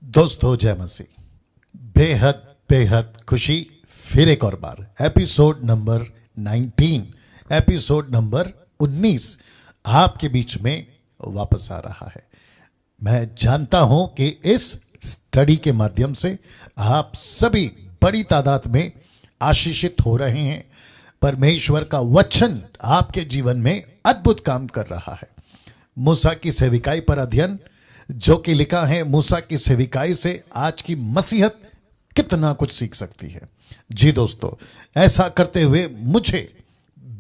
दोस्तों जय मसीह। बेहद बेहद खुशी फिर एक और बार एपिसोड नंबर 19 एपिसोड नंबर 19 आपके बीच में वापस आ रहा है। मैं जानता हूं कि इस स्टडी के माध्यम से आप सभी बड़ी तादाद में आशीषित हो रहे हैं। परमेश्वर का वचन आपके जीवन में अद्भुत काम कर रहा है। मूसा की सेविकाई पर अध्ययन जो कि लिखा है, मूसा की सेविकाई से आज की मसीहत कितना कुछ सीख सकती है। जी दोस्तों, ऐसा करते हुए मुझे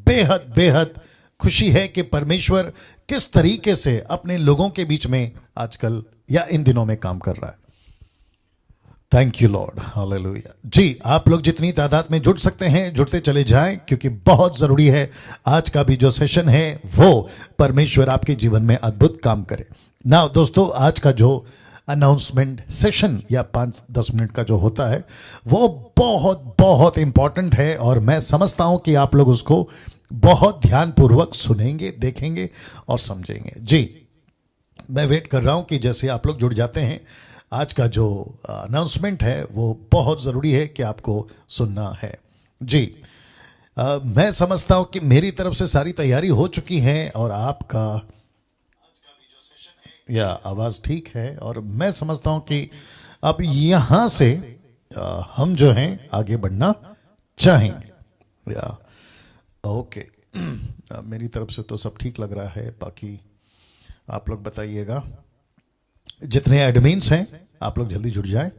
बेहद बेहद खुशी है कि परमेश्वर किस तरीके से अपने लोगों के बीच में आजकल या इन दिनों में काम कर रहा है। Thank you lord, hallelujah. जी, आप लोग जितनी तादाद में जुड़ सकते हैं जुड़ते चले जाएं, क्योंकि बहुत जरूरी है आज का भी जो सेशन है वो परमेश्वर आपके जीवन में अद्भुत काम करे ना। दोस्तों, आज का जो अनाउंसमेंट सेशन या 5-10 मिनट का जो होता है वो बहुत बहुत इंपॉर्टेंट है और मैं समझता हूं कि आप लोग उसको बहुत ध्यानपूर्वक सुनेंगे, देखेंगे और समझेंगे। जी, मैं वेट कर रहा हूं कि जैसे आप लोग जुड़ जाते हैं, आज का जो अनाउंसमेंट है वो बहुत ज़रूरी है कि आपको सुनना है। जी, मैं समझता हूं कि मेरी तरफ से सारी तैयारी हो चुकी है और आपका आज का भी जो सेशन है या आवाज़ ठीक है, और मैं समझता हूं कि अब यहाँ से हम जो हैं आगे बढ़ना चाहेंगे या ओके। मेरी तरफ से तो सब ठीक लग रहा है, बाकी आप लोग बताइएगा। जितने एडमिन्स हैं आप लोग जल्दी जुड़ जाएं।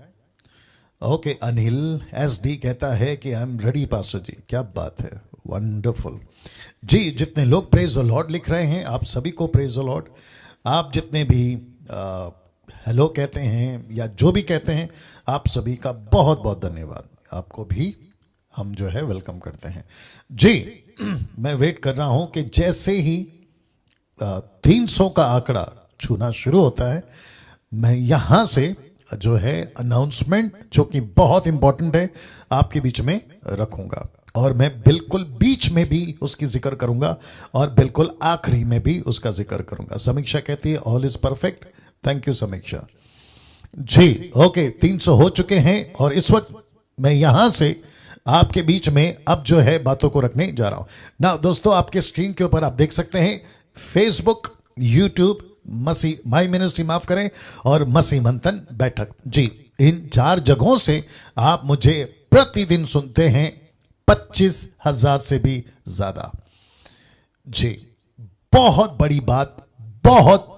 ओके, अनिल SD कहता है कि आई एम रेडी पास्टर जी। क्या बात है, वंडरफुल। जी, जितने लोग प्रेज द लॉर्ड लिख रहे हैं आप सभी को प्रेज द लॉर्ड। आप जितने भी हेलो कहते हैं या जो भी कहते हैं आप सभी का बहुत बहुत धन्यवाद। आपको भी हम जो है वेलकम करते हैं। जी, मैं वेट कर रहा हूं कि जैसे ही 300 का आंकड़ा छूना शुरू होता है मैं यहां से जो है अनाउंसमेंट जो कि बहुत इंपॉर्टेंट है आपके बीच में रखूंगा, और मैं बिल्कुल बीच में भी उसकी जिक्र करूंगा और बिल्कुल आखिरी में भी उसका जिक्र करूंगा। समीक्षा कहती है all is perfect. Thank you समीक्षा जी। ओके, 300 हो चुके हैं और इस वक्त मैं यहां से आपके बीच में अब जो है बातों को रखने जा रहा हूं ना। दोस्तों, आपके स्क्रीन के ऊपर आप देख सकते हैं फेसबुक, यूट्यूब, मसीह माई मिनिस्ट्री माफ करें, और मसीह मंथन बैठक। जी, इन 4 जगहों से आप मुझे प्रतिदिन सुनते हैं 25,000 से भी ज्यादा। जी, बहुत बड़ी बात, बहुत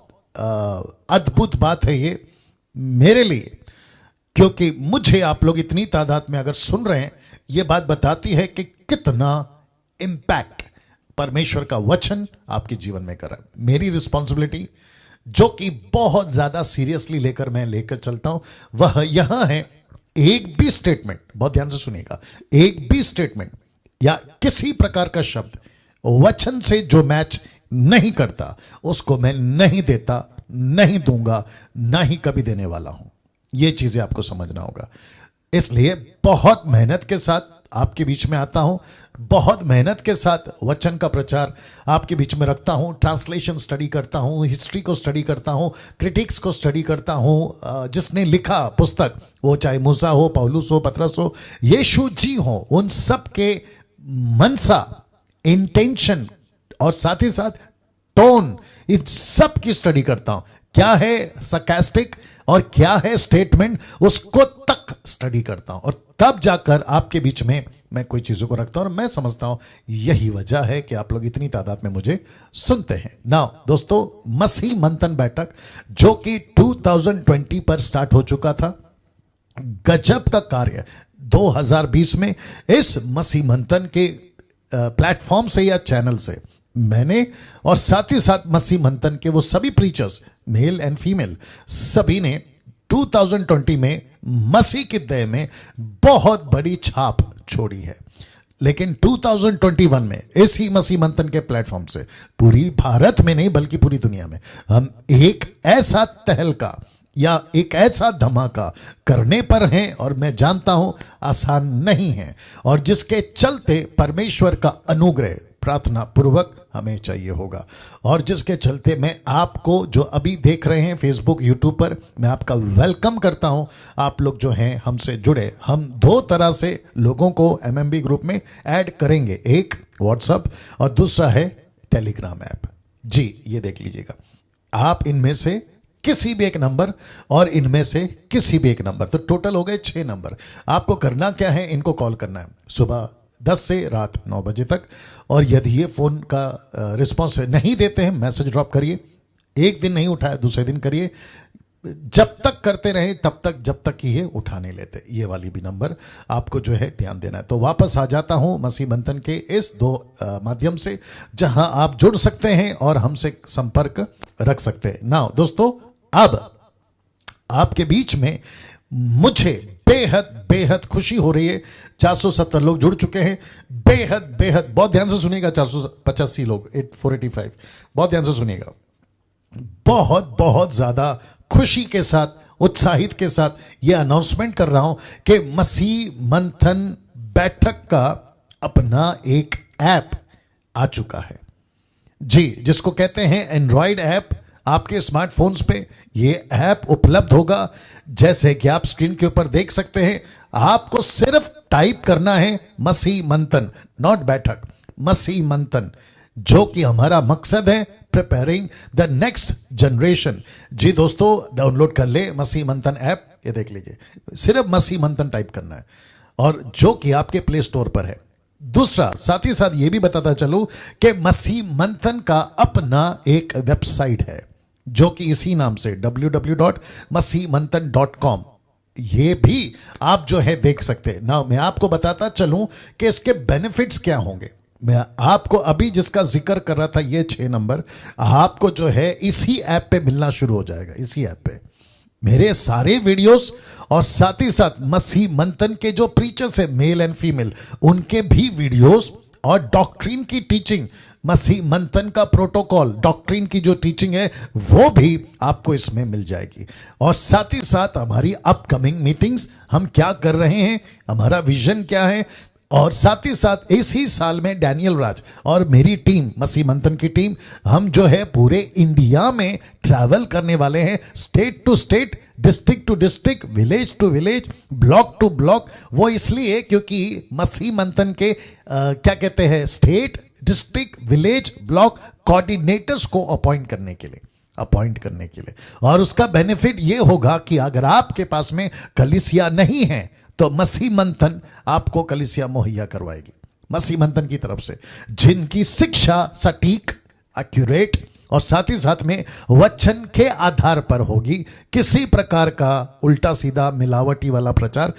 अद्भुत बात है ये मेरे लिए, क्योंकि मुझे आप लोग इतनी तादाद में अगर सुन रहे हैं ये बात बताती है कि कितना इंपैक्ट परमेश्वर का वचन आपके जीवन में कर रहा है। मेरी रिस्पॉन्सिबिलिटी जो कि बहुत ज्यादा सीरियसली मैं लेकर चलता हूं वह यहां है, एक भी स्टेटमेंट, बहुत ध्यान से सुनिएगा, एक भी स्टेटमेंट या किसी प्रकार का शब्द वचन से जो मैच नहीं करता उसको मैं नहीं देता, नहीं दूंगा, ना ही कभी देने वाला हूं। यह चीजें आपको समझना होगा। इसलिए बहुत मेहनत के साथ आपके बीच में आता हूं, बहुत मेहनत के साथ वचन का प्रचार आपके बीच में रखता हूं। ट्रांसलेशन स्टडी करता हूं, हिस्ट्री को स्टडी करता हूं, क्रिटिक्स को स्टडी करता हूं। जिसने लिखा पुस्तक, वो चाहे मूसा हो, पौलुस हो, पतरस हो, यीशु जी हो, उन सब के मनसा, इंटेंशन और साथ ही साथ टोन, इन सब की स्टडी करता हूं। क्या है sarcastic और क्या है स्टेटमेंट, उसको तक स्टडी करता हूं, और तब जाकर आपके बीच में मैं कोई चीजों को रखता हूं। और मैं समझता हूं यही वजह है कि आप लोग इतनी तादाद में मुझे सुनते हैं ना। दोस्तों, मसीह मंथन बैठक जो कि 2020 पर स्टार्ट हो चुका था, गजब का कार्य 2020 में इस मसीह मंथन के प्लेटफॉर्म से या चैनल से मैंने, और साथ ही साथ मसीह मंथन के वो सभी प्रीचर्स मेल एंड फीमेल सभी ने 2020 में मसीह की देह में बहुत बड़ी छाप छोड़ी है। लेकिन 2021 में इसी मसीह मंथन के प्लेटफॉर्म से पूरी भारत में नहीं बल्कि पूरी दुनिया में हम एक ऐसा तहलका या एक ऐसा धमाका करने पर हैं, और मैं जानता हूं आसान नहीं है, और जिसके चलते परमेश्वर का अनुग्रह प्रार्थना पूर्वक हमें चाहिए होगा। और जिसके चलते मैं आपको जो अभी देख रहे हैं फेसबुक यूट्यूब पर, मैं आपका वेलकम करता हूं। आप लोग जो हैं हमसे जुड़े, हम दो तरह से लोगों को एमएमबी ग्रुप में ऐड करेंगे, एक व्हाट्सएप और दूसरा है टेलीग्राम ऐप। जी ये देख लीजिएगा, आप इनमें से किसी भी एक नंबर और इनमें से किसी भी एक नंबर, तो टोटल हो गए 6 नंबर। आपको करना क्या है, इनको कॉल करना है सुबह 10 से रात 9 बजे तक। और यदि ये फोन का रिस्पॉन्स नहीं देते हैं, मैसेज ड्रॉप करिए। एक दिन नहीं उठाया दूसरे दिन करिए, जब तक करते रहे तब तक, जब तक कि ये उठा नहीं लेते। ये वाली भी नंबर आपको जो है ध्यान देना है। तो वापस आ जाता हूं मसीह मंथन के इस 2 माध्यम से, जहां आप जुड़ सकते हैं और हमसे संपर्क रख सकते हैं। नाउ दोस्तों, अब आपके बीच में मुझे बेहद बेहद खुशी हो रही है। 470 लोग जुड़ चुके हैं। बेहद बेहद, बहुत ध्यान से सुनिएगा, 485 लोग, 485, बहुत ध्यान से सुनिएगा। बहुत बहुत ज्यादा खुशी के साथ, उत्साहित के साथ यह अनाउंसमेंट कर रहा हूं कि मसीह मंथन बैठक का अपना एक ऐप आ चुका है। जी, जिसको कहते हैं एंड्रॉयड ऐप। आपके स्मार्टफोन्स पे ये ऐप उपलब्ध होगा, जैसे कि आप स्क्रीन के ऊपर देख सकते हैं। आपको सिर्फ टाइप करना है मसीह मंथन, नॉट बैठक, मसीह मंथन, जो कि हमारा मकसद है प्रिपेयरिंग द नेक्स्ट जनरेशन। जी दोस्तों, डाउनलोड कर ले मसीह मंथन ऐप। ये देख लीजिए, सिर्फ मसीह मंथन टाइप करना है, और जो कि आपके प्ले स्टोर पर है। दूसरा, साथ ही साथ ये भी बताता चलूं कि मसीह मंथन का अपना एक वेबसाइट है, जो कि इसी नाम से www.masihmanthan.com, ये भी आप जो है देख सकते हैं ना। मैं आपको बताता चलूं कि इसके बेनिफिट्स क्या होंगे। मैं आपको अभी जिसका जिक्र कर रहा था, ये 6 नंबर आपको जो है इसी ऐप पे मिलना शुरू हो जाएगा। इसी ऐप पे मेरे सारे वीडियोस, और साथ ही साथ मसीह मंथन के जो प्रीचर्स है, मेल एंड फीमेल, उनके भी वीडियोस, और डॉक्ट्रिन की टीचिंग, मसीह मंथन का प्रोटोकॉल, डॉक्ट्रिन की जो टीचिंग है वो भी आपको इसमें मिल जाएगी। और साथ ही साथ हमारी अपकमिंग मीटिंग्स, हम क्या कर रहे हैं, हमारा विजन क्या है, और साथ ही साथ इसी साल में डैनियल राज और मेरी टीम, मसीह मंथन की टीम, हम जो है पूरे इंडिया में ट्रैवल करने वाले हैं, state to state, district to district, village to village, block to block. वो इसलिए क्योंकि मसीह मंथन के क्या कहते हैं, state, district, village, block coordinators को अपॉइंट करने के लिए। और उसका बेनिफिट ये होगा कि अगर आपके पास में कलीसिया नहीं है, तो मसीह मंथन आपको कलीसिया मुहैया करवाएगी, मसीह मंथन की तरफ से, जिनकी शिक्षा सटीक, एक्यूरेट, और साथ ही साथ में वचन के आधार पर होगी। किसी प्रकार का उल्टा सीधा मिलावटी वाला प्रचार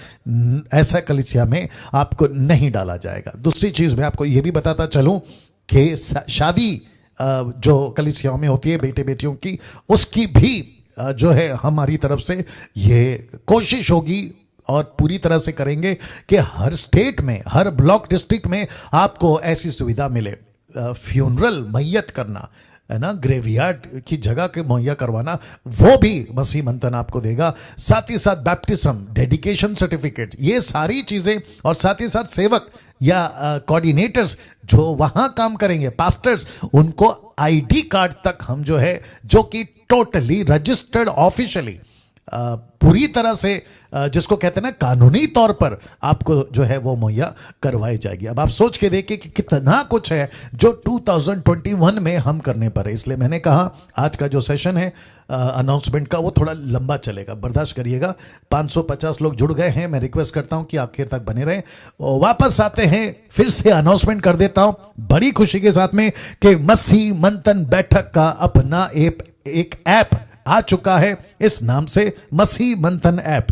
ऐसा कलीसिया में आपको नहीं डाला जाएगा। दूसरी चीज मैं आपको यह भी बताता चलूं कि शादी जो कलीसियाओं में होती है बेटे बेटियों की, उसकी भी जो है हमारी तरफ से ये कोशिश होगी, और पूरी तरह से करेंगे कि हर स्टेट में, हर ब्लॉक डिस्ट्रिक्ट में आपको ऐसी सुविधा मिले। फ्यूनरल, मैयत करना है ना, ग्रेवयार्ड की जगह के मुहैया करवाना, वो भी मसीह मंथन आपको देगा। साथ ही साथ बैप्टिज्म, डेडिकेशन सर्टिफिकेट, ये सारी चीजें, और साथ ही साथ सेवक या कोऑर्डिनेटर्स जो वहां काम करेंगे, पास्टर्स, उनको आईडी कार्ड तक हम जो है, जो कि टोटली रजिस्टर्ड ऑफिशियली, पूरी तरह से जिसको कहते हैं ना कानूनी तौर पर, आपको जो है वो मुहैया करवाई जाएगी। अब आप सोच के देखिए कि कितना कुछ है जो 2021 में हम करने पर है। इसलिए मैंने कहा आज का जो सेशन है अनाउंसमेंट का, वो थोड़ा लंबा चलेगा, बर्दाश्त करिएगा। 550 लोग जुड़ गए हैं, मैं रिक्वेस्ट करता हूं कि आखिर तक बने रहें। वापस आते हैं, फिर से अनाउंसमेंट कर देता हूं बड़ी खुशी के साथ में कि मसीह मंथन बैठक का अपना एक ऐप आ चुका है, इस नाम से मसीह मंथन ऐप।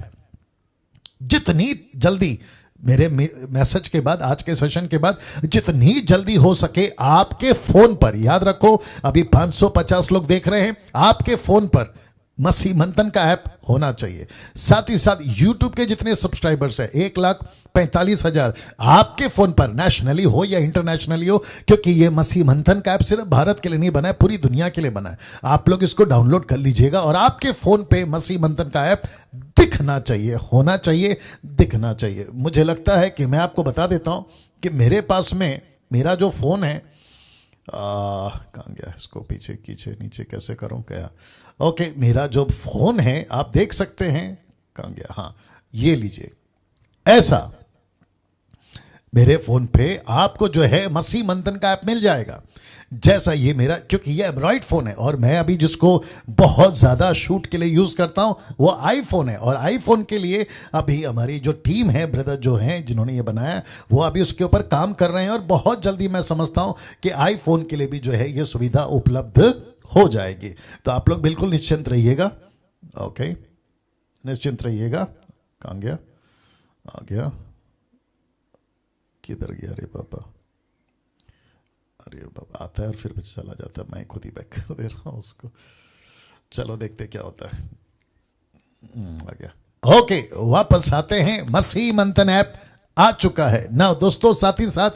जितनी जल्दी मेरे मैसेज के बाद, आज के सेशन के बाद, जितनी जल्दी हो सके आपके फोन पर, याद रखो अभी 550 लोग देख रहे हैं, आपके फोन पर मसीह मंथन का ऐप होना चाहिए। साथ ही साथ यूट्यूब के जितने सब्सक्राइबर्स हैं 1,45,000 आपके फोन पर, नेशनली हो या इंटरनेशनली हो, क्योंकि ये मसीह मंथन का ऐप सिर्फ भारत के लिए नहीं बना है, पूरी दुनिया के लिए बना है। आप लोग इसको डाउनलोड कर लीजिएगा और आपके फोन पे मसीह मंथन का ऐप दिखना चाहिए, होना चाहिए, दिखना चाहिए। मुझे लगता है कि मैं आपको बता देता हूं कि मेरे पास में मेरा जो फोन है कहाँ गया, इसको पीछे खींचे नीचे कैसे करूं क्या। ओके, मेरा जो फोन है आप देख सकते हैं, कहाँ गया, हाँ ये लीजिए, ऐसा मेरे फोन पे आपको जो है मसीह मंथन का ऐप मिल जाएगा। जैसा ये मेरा, क्योंकि ये एंड्रॉइड फोन है और मैं अभी जिसको बहुत ज्यादा शूट के लिए यूज करता हूं वो आईफोन है, और आईफोन के लिए अभी हमारी जो टीम है, ब्रदर जो हैं जिन्होंने ये बनाया, वो अभी उसके ऊपर काम कर रहे हैं और बहुत जल्दी मैं समझता हूं कि आईफोन के लिए भी जो है ये सुविधा उपलब्ध हो जाएगी। तो आप लोग बिल्कुल निश्चिंत रहिएगा। ओके, निश्चिंत रहिएगा। कहाँ गया, आ गया, किधर गया, अरे बाबा, अरे बाबा, आता है और फिर चला जाता है, मैं खुद ही बैक कर दे रहा हूं उसको। चलो देखते क्या होता है। आ गया। ओके, वापस आते हैं। मसीह मंथन ऐप आ चुका है ना दोस्तों। साथ ही साथ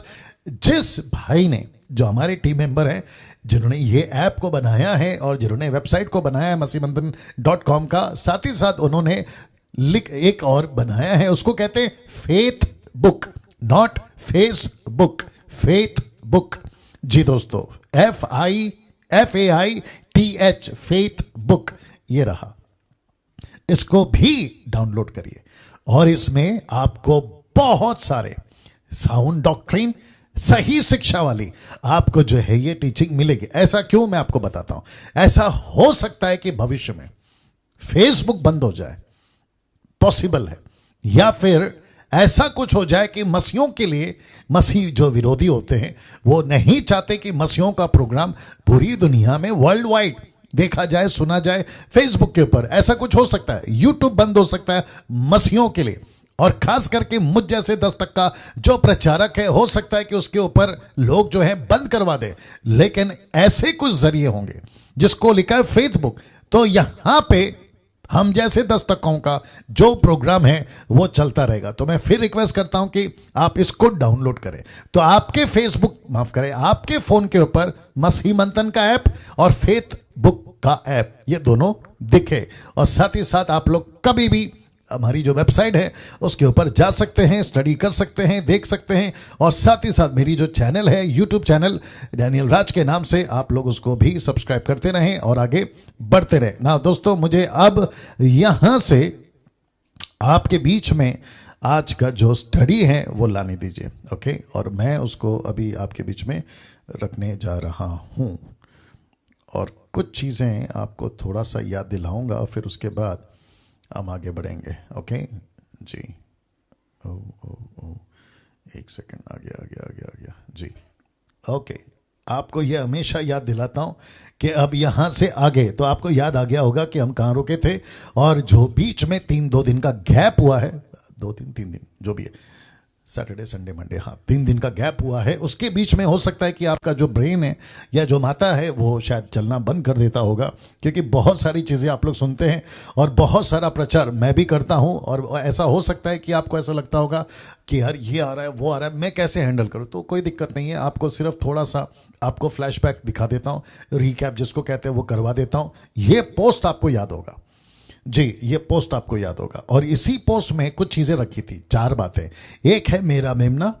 जिस भाई ने, जो हमारे टीम मेंबर हैं, जिन्होंने ये ऐप को बनाया है और जिन्होंने वेबसाइट को बनाया है masimantan.com का, साथ ही साथ उन्होंने एक और बनाया है, उसको कहते हैं faith book, not Facebook, faith book. जी दोस्तों, FAITH, फेथ बुक, ये रहा। इसको भी डाउनलोड करिए और इसमें आपको बहुत सारे साउंड डॉक्ट्रिन, सही शिक्षा वाली आपको जो है ये टीचिंग मिलेगी। ऐसा क्यों, मैं आपको बताता हूं। ऐसा हो सकता है कि भविष्य में फेसबुक बंद हो जाए, पॉसिबल है, या फिर ऐसा कुछ हो जाए कि मसीहों के लिए, मसीह जो विरोधी होते हैं वो नहीं चाहते कि मसीहों का प्रोग्राम पूरी दुनिया में वर्ल्ड वाइड देखा जाए, सुना जाए फेसबुक के ऊपर। ऐसा कुछ हो सकता है, यूट्यूब बंद हो सकता है मसीहों के लिए, और खास करके मुझ जैसे 10 का जो प्रचारक है, हो सकता है कि उसके ऊपर लोग जो है बंद करवा दे। लेकिन ऐसे कुछ जरिए होंगे जिसको लिखा है फेथ बुक, तो यहां पे हम जैसे 10 का जो प्रोग्राम है वो चलता रहेगा। तो मैं फिर रिक्वेस्ट करता हूं कि आप इसको डाउनलोड करें, तो आपके फेसबुक, माफ करें, आपके फोन के ऊपर मसीह मंथन का ऐप और फेथ बुक का ऐप, ये दोनों दिखे। और साथ ही साथ आप लोग कभी भी हमारी जो वेबसाइट है उसके ऊपर जा सकते हैं, स्टडी कर सकते हैं, देख सकते हैं। और साथ ही साथ मेरी जो चैनल है, यूट्यूब चैनल डैनियल राज के नाम से, आप लोग उसको भी सब्सक्राइब करते रहें और आगे बढ़ते रहें ना दोस्तों। मुझे अब यहां से आपके बीच में आज का जो स्टडी है वो लाने दीजिए। ओके, और मैं उसको अभी आपके बीच में रखने जा रहा हूं और कुछ चीजें आपको थोड़ा सा याद दिलाऊंगा, फिर उसके बाद हम आगे बढ़ेंगे। ओके जी, एक सेकंड, आ गया जी। ओके, आपको यह हमेशा याद दिलाता हूं कि अब यहां से आगे तो आपको याद आ गया होगा कि हम कहां रुके थे, और जो बीच में 2 दिन का गैप हुआ है, 3 दिन जो भी है, सैटरडे संडे मंडे, हाँ 3 दिन का गैप हुआ है, उसके बीच में हो सकता है कि आपका जो ब्रेन है या जो माता है वो शायद चलना बंद कर देता होगा, क्योंकि बहुत सारी चीज़ें आप लोग सुनते हैं और बहुत सारा प्रचार मैं भी करता हूं, और ऐसा हो सकता है कि आपको ऐसा लगता होगा कि यार ये आ रहा है, वो आ रहा है, मैं कैसे हैंडल करूं। तो कोई दिक्कत नहीं है, आपको सिर्फ थोड़ा सा आपको फ्लैशबैक दिखा देता हूं, रिकैप जिसको कहते हैं वो करवा देता हूं। ये पोस्ट आपको याद होगा जी, ये पोस्ट आपको याद होगा, और इसी पोस्ट में कुछ चीजें रखी थी, 4 बातें। एक है मेरा मेमना,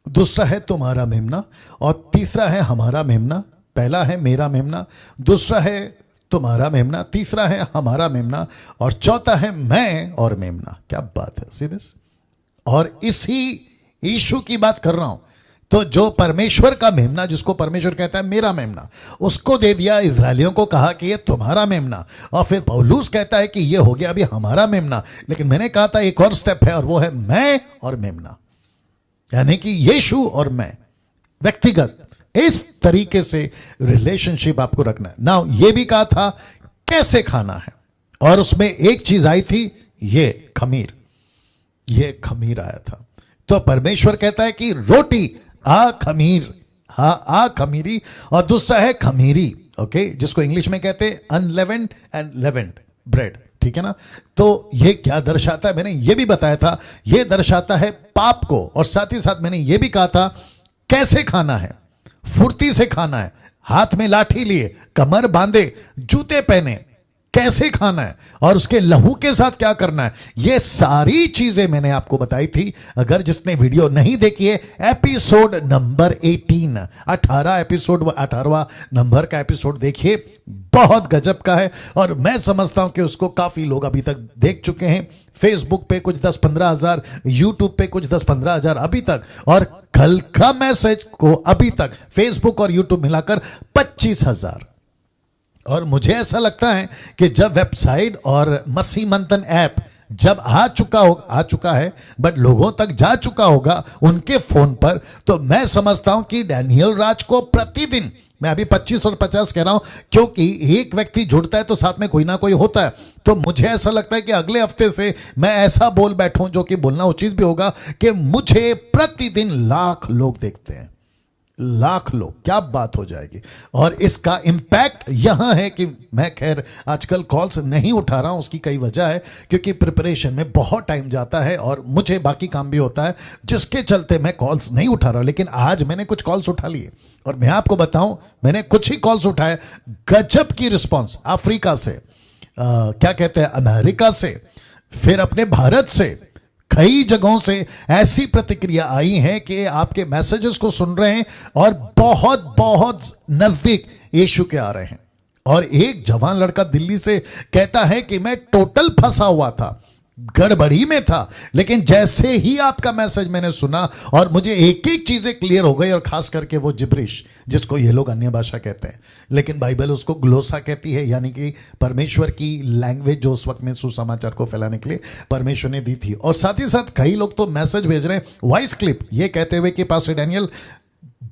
दूसरा है तुम्हारा मेमना, और तीसरा है हमारा मेमना। पहला है मेरा मेमना, दूसरा है तुम्हारा मेमना, तीसरा है हमारा मेमना, और चौथा है मैं और मेमना। क्या बात है, सी दिस। और इसी यीशु की बात कर रहा हूं। तो जो परमेश्वर का मेमना, जिसको परमेश्वर कहता है मेरा मेमना, उसको दे दिया इजरायलियों को, कहा कि ये तुम्हारा मेमना, और फिर पौलुस कहता है कि ये हो गया अभी हमारा मेमना। लेकिन मैंने कहा था एक और स्टेप है, और वो है मैं और मेमना, यानी कि यीशु और मैं व्यक्तिगत, इस तरीके से रिलेशनशिप आपको रखना है ना। ये भी कहा था कैसे खाना है, और उसमें एक चीज आई थी, ये खमीर, ये खमीर आया था। तो परमेश्वर कहता है कि रोटी आ खमीर, हाँ आ खमीरी, और दूसरा है खमीरी, ओके, जिसको इंग्लिश में कहते हैं अनलेवेंड एंड लेवेंड ब्रेड, ठीक है ना। तो ये क्या दर्शाता है, मैंने ये भी बताया था, ये दर्शाता है पाप को, और साथ ही साथ मैंने ये भी कहा था कैसे खाना है, फुर्ती से खाना है, हाथ में लाठी लिए, कमर बांधे, जूते पहने, कैसे खाना है और उसके लहू के साथ क्या करना है, ये सारी चीजें मैंने आपको बताई थी। अगर जिसने वीडियो नहीं देखी है, एपिसोड नंबर 18, 18 एपिसोड, 18वां नंबर का एपिसोड देखिए, बहुत गजब का है। और मैं समझता हूं कि उसको काफी लोग अभी तक देख चुके हैं। फेसबुक पे कुछ 10-15 हजार, यूट्यूब पे कुछ 10-15 हजार अभी तक, और कल का मैसेज को अभी तक फेसबुक और यूट्यूब मिलाकर 25,000। और मुझे ऐसा लगता है कि जब वेबसाइट और मसी मंथन ऐप जब आ चुका है, बट लोगों तक जा चुका होगा उनके फोन पर, तो मैं समझता हूं कि डैनियल राज को प्रतिदिन, मैं अभी 25 और 50 कह रहा हूं क्योंकि एक व्यक्ति जुड़ता है तो साथ में कोई ना कोई होता है, तो मुझे ऐसा लगता है कि अगले हफ्ते से मैं ऐसा बोल बैठूं, जो कि बोलना उचित भी होगा, कि मुझे प्रतिदिन लाख लोग देखते हैं। लाख लोग, क्या बात हो जाएगी। और इसका इंपैक्ट यहां है कि मैं खैर आजकल कॉल्स नहीं उठा रहा हूं, उसकी कई वजह है, क्योंकि प्रिपरेशन में बहुत टाइम जाता है और मुझे बाकी काम भी होता है, जिसके चलते मैं कॉल्स नहीं उठा रहा हूं। लेकिन आज मैंने कुछ कॉल्स उठा लिए और मैं आपको बताऊं, मैंने कुछ ही कॉल्स उठाए, गजब की रिस्पॉन्स। अफ्रीका से, क्या कहते हैं, अमेरिका से, फिर अपने भारत से, कई जगहों से ऐसी प्रतिक्रिया आई है कि आपके मैसेजेस को सुन रहे हैं और बहुत बहुत नजदीक यीशु के आ रहे हैं। और एक जवान लड़का दिल्ली से कहता है कि मैं टोटल फंसा हुआ था, गड़बड़ी में था, लेकिन जैसे ही आपका मैसेज मैंने सुना और मुझे एक एक चीजें क्लियर हो गई, और खास करके वो जिब्रिश, जिसको ये लोग अन्य भाषा कहते हैं, लेकिन बाइबल उसको ग्लोसा कहती है, यानी कि परमेश्वर की लैंग्वेज, जो उस वक्त में सुसमाचार को फैलाने के लिए परमेश्वर ने दी थी। और साथ ही साथ कई लोग तो मैसेज भेज रहे हैं, वॉइस क्लिप, ये कहते हुए कि पास्टर डैनियल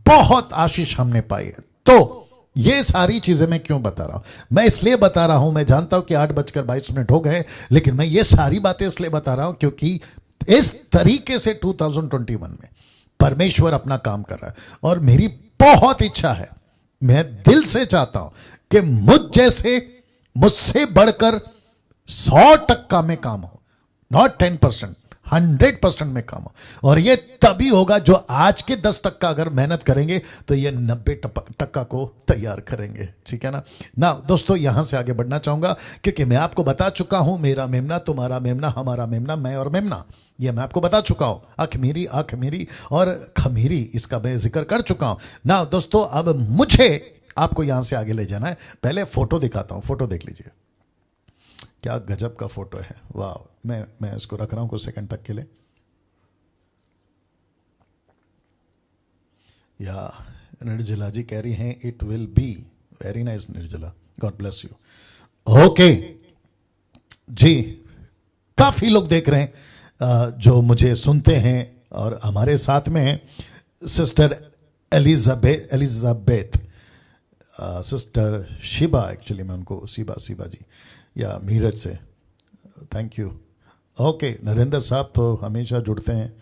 बहुत आशीष हमने पाई है। तो ये सारी चीजें मैं क्यों बता रहा हूं? मैं इसलिए बता रहा हूं, मैं जानता हूं कि 8:22 हो गए, लेकिन मैं ये सारी बातें इसलिए बता रहा हूं क्योंकि इस तरीके से 2021 में परमेश्वर अपना काम कर रहा है। और मेरी बहुत इच्छा है, मैं दिल से चाहता हूं कि मुझसे बढ़कर 100% में काम हो, नॉट 10%, 100% में काम हो। और ये तभी होगा जो आज के 10% अगर मेहनत करेंगे तो ये 90% को तैयार करेंगे, ठीक है ना। दोस्तों, यहां से आगे बढ़ना चाहूंगा क्योंकि मैं आपको बता चुका हूं, मेरा मेमना, तुम्हारा मेमना, हमारा मेमना, मैं और मेमना, ये मैं आपको बता चुका हूं। आंख मेरी और खमीरी, इसका मैं जिक्र कर चुका हूं ना। दोस्तों, अब मुझे आपको यहां से आगे ले जाना है। पहले फोटो दिखाता हूं, फोटो देख लीजिए, क्या गजब का फोटो है, वाह। मैं इसको रख रहा हूं कुछ सेकंड तक के लिए। या निर्जला जी कह रही हैं, it will be very nice निर्जला, गॉड ब्लेस यू। ओके जी, काफी लोग देख रहे हैं जो मुझे सुनते हैं और हमारे साथ में हैं sister Elizabeth, sister Shiba, actually मैं उनको शिबा जी, या मीरज से, थैंक यू। ओके, नरेंद्र साहब तो हमेशा जुड़ते हैं,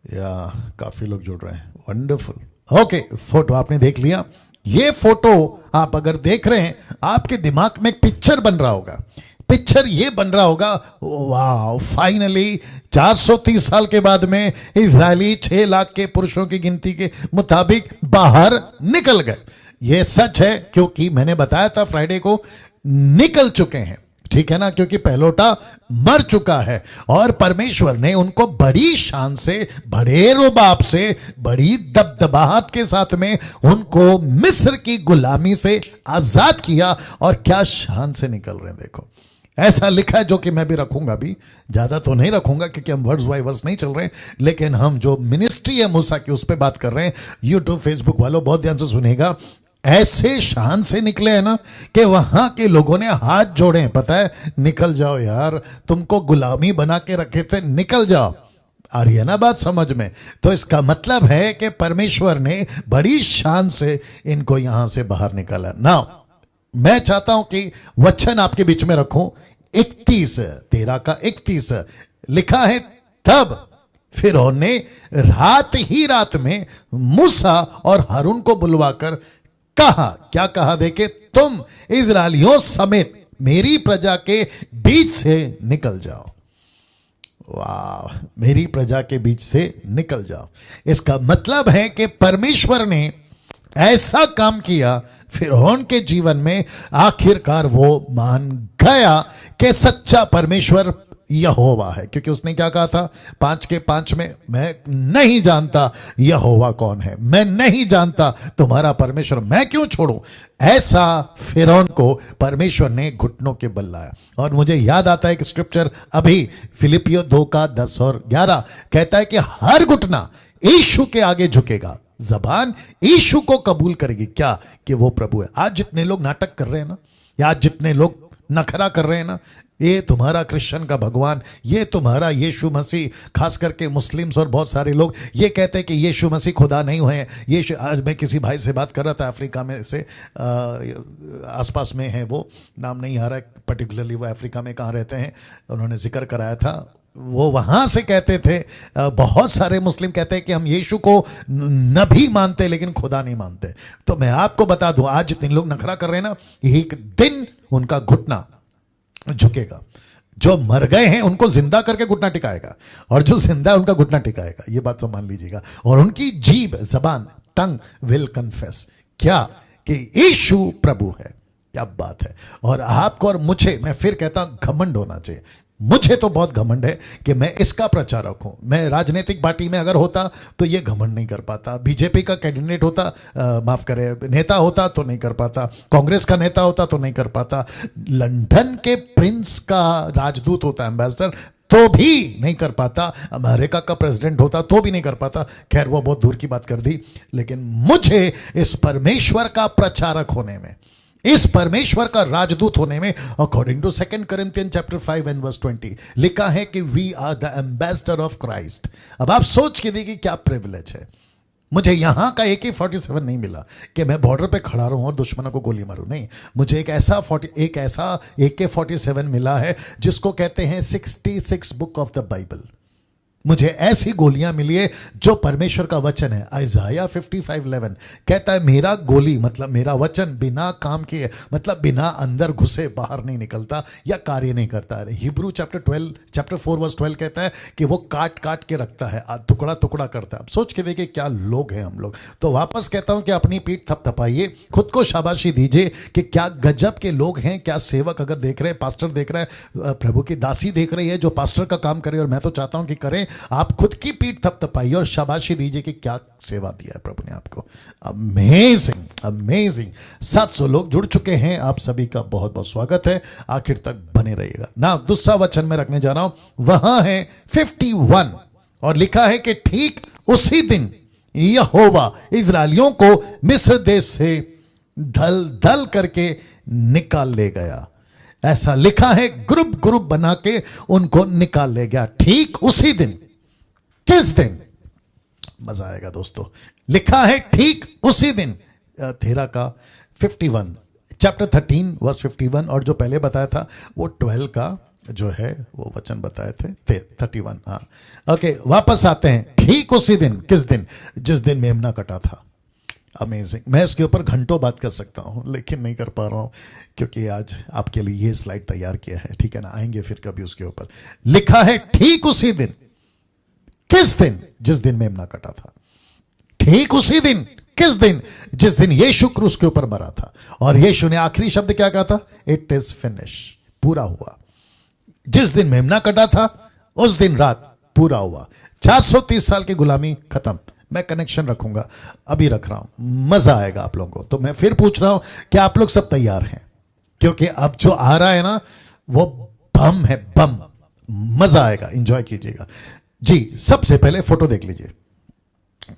या काफ़ी लोग जुड़ रहे हैं, वंडरफुल। ओके, फोटो आपने देख लिया। ये फोटो आप अगर देख रहे हैं, आपके दिमाग में एक पिक्चर बन रहा होगा, पिक्चर ये बन रहा होगा, वाह, फाइनली 430 साल के बाद में इजरायली 6 लाख के पुरुषों की गिनती के मुताबिक बाहर निकल गए। ये सच है क्योंकि मैंने बताया था फ्राइडे को, निकल चुके हैं, ठीक है ना, क्योंकि पहलोटा मर चुका है और परमेश्वर ने उनको बड़ी शान से, बड़े रुबाब से, बड़ी दबदबाहट के साथ में उनको मिस्र की गुलामी से आजाद किया। और क्या शान से निकल रहे हैं, देखो, ऐसा लिखा है, जो कि मैं भी रखूंगा, भी ज्यादा तो नहीं रखूंगा क्योंकि हम वर्ड्स बाय वर्ड्स नहीं चल रहे हैं, लेकिन हम जो मिनिस्ट्री है मूसा की उस पर बात कर रहे हैं। यूट्यूब फेसबुक वालों बहुत ध्यान से सुनेगा, ऐसे शान से निकले हैं ना कि वहां के लोगों ने हाथ जोड़े हैं, पता है, निकल जाओ यार, तुमको गुलामी बना के रखे थे, निकल जाओ। आ रही है ना बात समझ में? तो इसका मतलब है कि परमेश्वर ने बड़ी शान से इनको यहां से बाहर निकाला ना। मैं चाहता हूं कि वचन आपके बीच में रखूं, 31 लिखा है, तब फिरौन ने रात में मूसा और हारून को बुलवाकर कहा, क्या कहा, देखे, तुम इजरायलियों समेत मेरी प्रजा के बीच से निकल जाओ। वाह, मेरी प्रजा के बीच से निकल जाओ। इसका मतलब है कि परमेश्वर ने ऐसा काम किया फिरौन के जीवन में, आखिरकार वो मान गया कि सच्चा परमेश्वर यहोवा है। क्योंकि उसने क्या कहा था 5:5 में, मैं नहीं जानता यहोवा कौन है, मैं नहीं जानता तुम्हारा परमेश्वर, मैं क्यों छोड़ूं। ऐसा फिरौन को परमेश्वर ने घुटनों के बल लाया। और मुझे याद आता है कि स्क्रिप्चर अभी फिलिपियो 2:10 और 11 कहता है कि हर घुटना यीशु के आगे झुकेगा, जबान यीशु को कबूल करेगी, क्या कि वो प्रभु है। आज जितने लोग नाटक कर रहे हैं ना, या आज जितने लोग नखरा कर रहे हैं ना, ये तुम्हारा कृष्ण का भगवान, ये तुम्हारा यीशु मसीह, खास करके मुस्लिम्स और बहुत सारे लोग ये कहते हैं कि यीशु मसीह खुदा नहीं हुए हैं। यीशु, आज मैं किसी भाई से बात कर रहा था अफ्रीका में से, आसपास में है, वो नाम नहीं आ रहा है पर्टिकुलरली, वो अफ्रीका में कहाँ रहते हैं, उन्होंने जिक्र कराया था। वो वहां से कहते थे, बहुत सारे मुस्लिम कहते हैं कि हम यीशु को नबी मानते लेकिन खुदा नहीं मानते। तो मैं आपको बता दूं, आज जितने लोग नखरा कर रहे हैं ना, एक दिन उनका घुटना झुकेगा। जो मर गए हैं उनको जिंदा करके घुटना टिकाएगा, और जो जिंदा है उनका घुटना टिकाएगा। ये बात संभाल लीजिएगा। और उनकी जीभ, जबान, टंग विल कन्फेस, क्या कि यीशु प्रभु है। क्या बात है। और आपको और मुझे, मैं फिर कहता हूं, घमंड होना चाहिए। मुझे तो बहुत घमंड है कि मैं इसका प्रचारक हूं। मैं राजनीतिक पार्टी में अगर होता तो ये घमंड नहीं कर पाता, बीजेपी का कैंडिडेट होता, माफ करे, नेता होता तो नहीं कर पाता, कांग्रेस का नेता होता तो नहीं कर पाता, लंदन के प्रिंस का राजदूत होता, एम्बेसडर, तो भी नहीं कर पाता, अमेरिका का प्रेसिडेंट होता तो भी नहीं कर पाता। खैर वो बहुत दूर की बात कर दी। लेकिन मुझे इस परमेश्वर का प्रचारक होने में, इस परमेश्वर का राजदूत होने में, according to 2 Corinthians chapter 5 and verse 20 लिखा है कि we are the ambassador of Christ. अब आप सोच के देखिए क्या प्रिविलेज है। मुझे यहां का AK-47 नहीं मिला कि मैं बॉर्डर पे खड़ा रहूं और दुश्मनों को गोली मारूं, नहीं। मुझे एक ऐसा AK-47 मिला है जिसको कहते हैं 66 बुक ऑफ द बाइबल। मुझे ऐसी गोलियां मिली है जो परमेश्वर का वचन है। Isaiah 55:11 कहता है, मेरा गोली मतलब मेरा वचन बिना काम किए, मतलब बिना अंदर घुसे बाहर नहीं निकलता या कार्य नहीं करता है। हिब्रू चैप्टर 4 वर्स 12 कहता है कि वो काट काट के रखता है, टुकड़ा टुकड़ा करता है। अब सोच के देखिए क्या लोग हैं हम लोग। तो वापस कहता हूं कि अपनी पीठ थपथपाइए, खुद को शाबाशी दीजिए कि क्या गजब के लोग हैं। क्या सेवक अगर देख रहे हैं, पास्टर देख रहा है, प्रभु की दासी देख रही है जो पास्टर का काम करे, और मैं तो चाहता हूं कि करें। आप खुद की पीठ थपथपाइए और शाबाशी दीजिए कि क्या सेवा दिया है प्रभु ने आपको। Amazing, amazing. 700 लोग जुड़ चुके हैं, आप सभी का बहुत बहुत स्वागत है। आखिर तक बने रहिएगा ना। दूसरा वचन मैं रखने जा रहा हूं, वहां है 51, और लिखा है कि ठीक उसी दिन यहोवा इस्राएलियों को मिस्र देश से धल धल करके निकाल ले गया। ऐसा लिखा है, ग्रुप ग्रुप बना के उनको निकाल ले गया। ठीक उसी दिन, किस दिन, मजा आएगा दोस्तों। लिखा है ठीक उसी दिन, तेरा का 51, चैप्टर 13 वर्स 51, और जो पहले बताया था वो 12 का जो है वो वचन बताए थे 31। हाँ, ओके, वापस आते हैं। ठीक उसी दिन, किस दिन, जिस दिन मेमना कटा था। अमेजिंग। मैं इसके ऊपर घंटों बात कर सकता हूं लेकिन नहीं कर पा रहा हूं क्योंकि आज आपके लिए ये स्लाइड तैयार किया है, ठीक है ना। आएंगे फिर कभी उसके ऊपर। लिखा है ठीक उसी दिन, किस दिन, जिस दिन मेमना कटा था। ठीक उसी दिन, किस दिन, जिस दिन यीशु क्रूस के ऊपर मरा था। और यीशु ने आखिरी शब्द क्या कहा था, इट इज फिनिश, पूरा हुआ। जिस दिन मेमना कटा था उस दिन रात पूरा हुआ। 430 साल की गुलामी खत्म। मैं कनेक्शन रखूंगा, अभी रख रहा हूं, मजा आएगा आप लोगों को। तो मैं फिर पूछ रहा हूं कि आप लोग सब तैयार हैं, क्योंकि अब जो आ रहा है ना वो बम है, बम। मजा आएगा, एंजॉय कीजिएगा जी। सबसे पहले फोटो देख लीजिए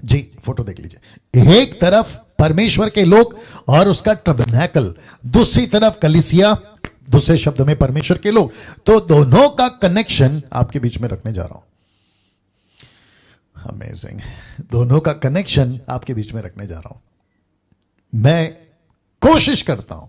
जी, फोटो देख लीजिए। एक तरफ परमेश्वर के लोग और उसका टबरनैकल, दूसरी तरफ कलीसिया, दूसरे शब्द में परमेश्वर के लोग। तो दोनों का कनेक्शन आपके बीच में रखने जा रहा हूं। अमेजिंग। दोनों का कनेक्शन आपके बीच में रखने जा रहा हूं। मैं कोशिश करता हूं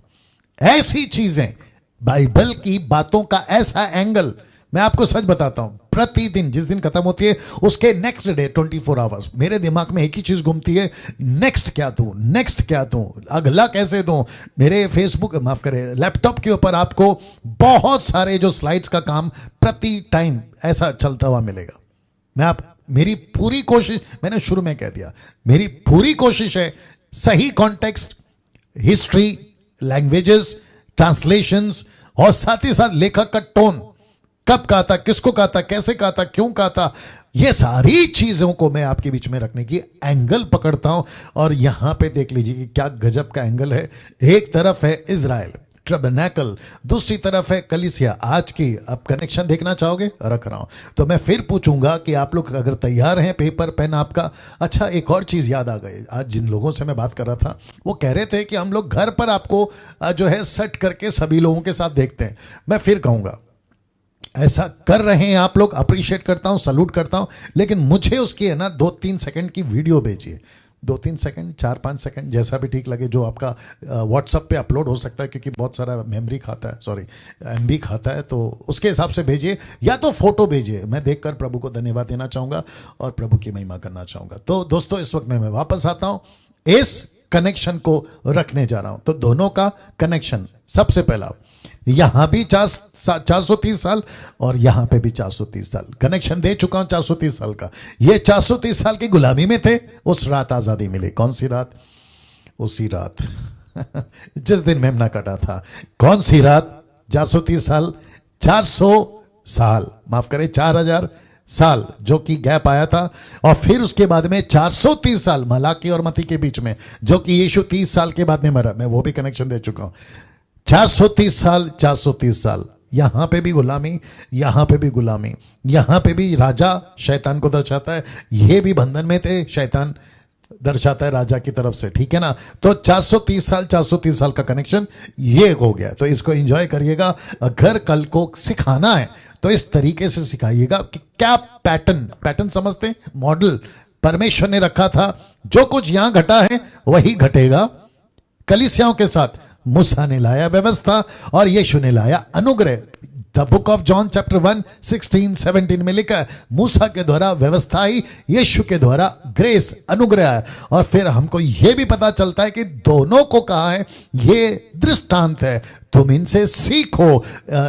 ऐसी चीजें, बाइबल की बातों का ऐसा एंगल, मैं आपको सच बताता हूं, प्रतिदिन जिस दिन खत्म होती है उसके नेक्स्ट डे 24 आवर्स मेरे दिमाग में एक ही चीज घूमती है, नेक्स्ट क्या दूं, नेक्स्ट क्या दूं, अगला कैसे दूं। मेरे फेसबुक, माफ करें, लैपटॉप के ऊपर आपको बहुत सारे जो स्लाइड्स का काम प्रति टाइम ऐसा चलता हुआ मिलेगा। मेरी पूरी कोशिश, मैंने शुरू में कह दिया, मेरी पूरी कोशिश है सही कॉन्टेक्स्ट, हिस्ट्री, लैंग्वेजेस, ट्रांसलेशंस और साथ ही साथ लेखक का टोन, कब कहा था, किसको कहा था, कैसे कहा था, क्यों कहा था, ये सारी चीजों को मैं आपके बीच में रखने की एंगल पकड़ता हूं। और यहां पे देख लीजिए कि क्या गजब का एंगल है। एक तरफ है इजराइल टैबरनेकल, दूसरी तरफ है कलीसिया आज की। अब कनेक्शन देखना चाहोगे, रख रहा हूं। तो मैं फिर पूछूंगा कि आप लोग अगर तैयार हैं, पेपर पेन आपका। अच्छा, एक और चीज याद आ गई। आज जिन लोगों से मैं बात कर रहा था वो कह रहे थे कि हम लोग घर पर आपको जो है सेट करके सभी लोगों के साथ देखते हैं। मैं फिर कहूंगा, ऐसा कर रहे हैं आप लोग, अप्रिशिएट करता हूं, सलूट करता हूं, लेकिन मुझे उसकी है ना 2-3 सेकंड की वीडियो भेजिए। 2-3 सेकंड, 4-5 सेकंड, जैसा भी ठीक लगे, जो आपका व्हाट्सएप पे अपलोड हो सकता है, क्योंकि बहुत सारा मेमोरी खाता है, सॉरी एमबी खाता है, तो उसके हिसाब से भेजिए, या तो फोटो भेजिए। मैं देखकर प्रभु को धन्यवाद देना चाहूंगा और प्रभु की महिमा करना चाहूंगा। तो दोस्तों, इस वक्त मैं वापस आता हूं, इस कनेक्शन को रखने जा रहा हूं। तो दोनों का कनेक्शन, सबसे पहला यहां भी 430 साल और यहां पे भी 430 साल कनेक्शन दे चुका हूं। 430 साल का, ये 430 साल की गुलामी में थे, उस रात आजादी मिली। कौन सी रात? उसी रात जिस दिन मेमना कटा था। कौन सी रात? 430 साल, 400 साल, माफ करें 4000 साल जो कि गैप आया था। और फिर उसके बाद में 430 साल मलाकी और मती के बीच में, जो कि यीशु 30 साल के बाद में मरा। मैं वो भी कनेक्शन दे चुका हूं। 430 साल, 430 साल, यहां पे भी गुलामी, यहां पे भी गुलामी, यहां पे भी राजा शैतान को दर्शाता है, ये भी बंधन में थे, शैतान दर्शाता है राजा की तरफ से, ठीक है ना। तो 430 साल, 430 साल का कनेक्शन ये हो गया। तो इसको एंजॉय करिएगा। अगर कल को सिखाना है तो इस तरीके से सिखाइएगा कि क्या पैटर्न समझते हैं, मॉडल परमेश्वर ने रखा था। जो कुछ यहां घटा है वही घटेगा कलीसियाओं के साथ। मूसा ने लाया व्यवस्था और यीशु ने लाया अनुग्रह। The book of John chapter 1:16-17 में लिखा है, मूसा के द्वारा व्यवस्था आई, यीशु के द्वारा ग्रेस, अनुग्रह है। और फिर हमको यह भी पता चलता है कि दोनों को कहा है ये दृष्टांत है, तुम इनसे सीखो,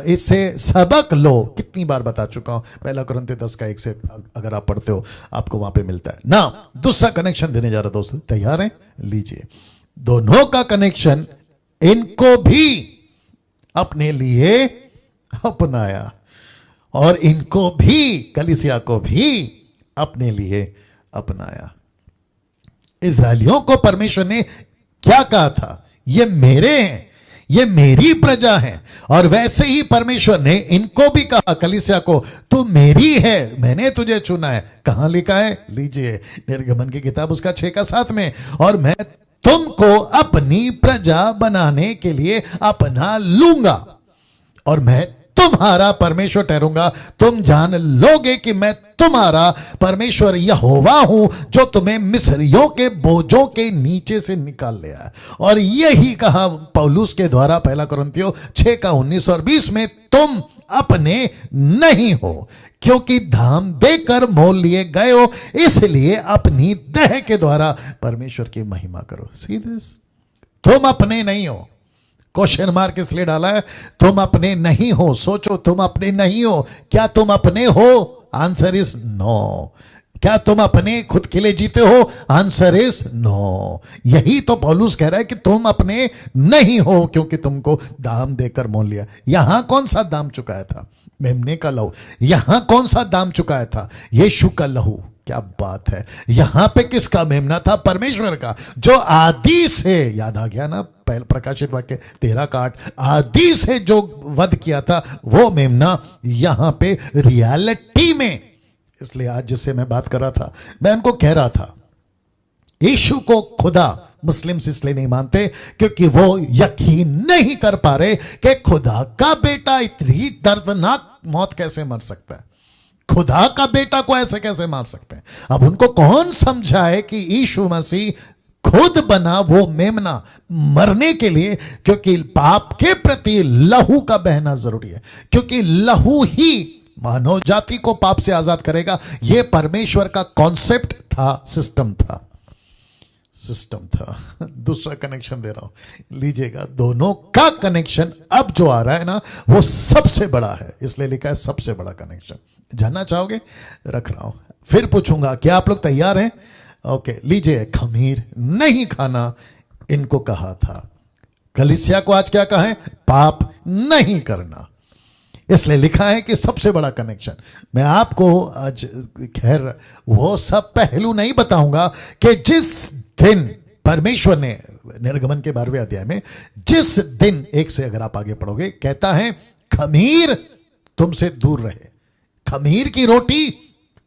इससे सबक लो। कितनी बार बता चुका हूं, 1 कुरिन्थियों 10:1 से अगर आप पढ़ते हो आपको वहां पे मिलता है ना। दूसरा कनेक्शन देने जा रहा दोस्तों, तैयार हैं? लीजिए, दोनों का कनेक्शन, इनको भी अपने लिए अपनाया और इनको भी, कलीसिया को भी अपने लिए अपनाया। इस्राएलियों को परमेश्वर ने क्या कहा था? ये मेरे हैं, ये मेरी प्रजा है। और वैसे ही परमेश्वर ने इनको भी कहा, कलीसिया को, तू मेरी है, मैंने तुझे चुना है। कहां लिखा है? लीजिए, निर्गमन की किताब उसका 6:7 में, और मैं तुमको अपनी प्रजा बनाने के लिए अपना लूंगा और मैं तुम्हारा परमेश्वर ठहरूंगा। तुम जान लोगे कि मैं तुम्हारा परमेश्वर यहोवा हूं, जो तुम्हें मिस्रियों के बोझों के नीचे से निकाल ले आया। और यही कहा पौलुस के द्वारा 1 कुरिन्थियों 6:19 और 20 में, तुम अपने नहीं हो, क्योंकि धाम देकर मोल लिए गए हो, इसलिए अपनी देह के द्वारा परमेश्वर की महिमा करो। सी दिस, तुम अपने नहीं हो। क्वेश्चन मार्क इसलिए डाला है, तुम अपने नहीं हो। सोचो, तुम अपने नहीं हो। क्या तुम अपने हो? Answer is no. क्या तुम अपने खुद के लिए जीते हो? Answer is no. यही तो पौलुस कह रहा है कि तुम अपने नहीं हो, क्योंकि तुमको दाम देकर मोल लिया। यहां कौन सा दाम चुकाया था? मेमने का लहू। यहां कौन सा दाम चुकाया था? यीशु का लहू। क्या बात है। यहां पे किसका मेमना था? परमेश्वर का, जो आदि से, याद आ गया ना पहले प्रकाशित वाक्य 13:8, आदि से जो वध किया था वो मेमना यहां पे रियलिटी में। इसलिए आज जिससे मैं बात कर रहा था, मैं उनको कह रहा था, यीशु को खुदा मुस्लिम्स इसलिए नहीं मानते क्योंकि वो यकीन नहीं कर पा रहे कि खुदा का बेटा इतनी दर्दनाक मौत कैसे मर सकता है। खुदा का बेटा को ऐसे कैसे मार सकते हैं? अब उनको कौन समझाए कि यीशु मसीह खुद बना वो मेमना मरने के लिए, क्योंकि पाप के प्रति लहू का बहना जरूरी है, क्योंकि लहू ही मानव जाति को पाप से आजाद करेगा। यह परमेश्वर का कॉन्सेप्ट था, सिस्टम था। दूसरा कनेक्शन दे रहा हूं, लीजिएगा। दोनों का कनेक्शन अब जो आ रहा है ना, वो सबसे बड़ा है, इसलिए लिखा है सबसे बड़ा कनेक्शन। जानना चाहोगे? रख रहा हूं। फिर पूछूंगा, क्या आप लोग तैयार हैं? ओके, लीजिए, खमीर नहीं खाना इनको कहा था। कलीसिया को आज क्या कहा है? पाप नहीं करना। इसलिए लिखा है कि सबसे बड़ा कनेक्शन, मैं आपको आज खैर वो सब पहलू नहीं बताऊंगा कि जिस दिन परमेश्वर ने निर्गमन के 12वें अध्याय में जिस दिन, एक से अगर आप आगे पढ़ोगे, कहता है खमीर तुमसे दूर रहे, खमीर की रोटी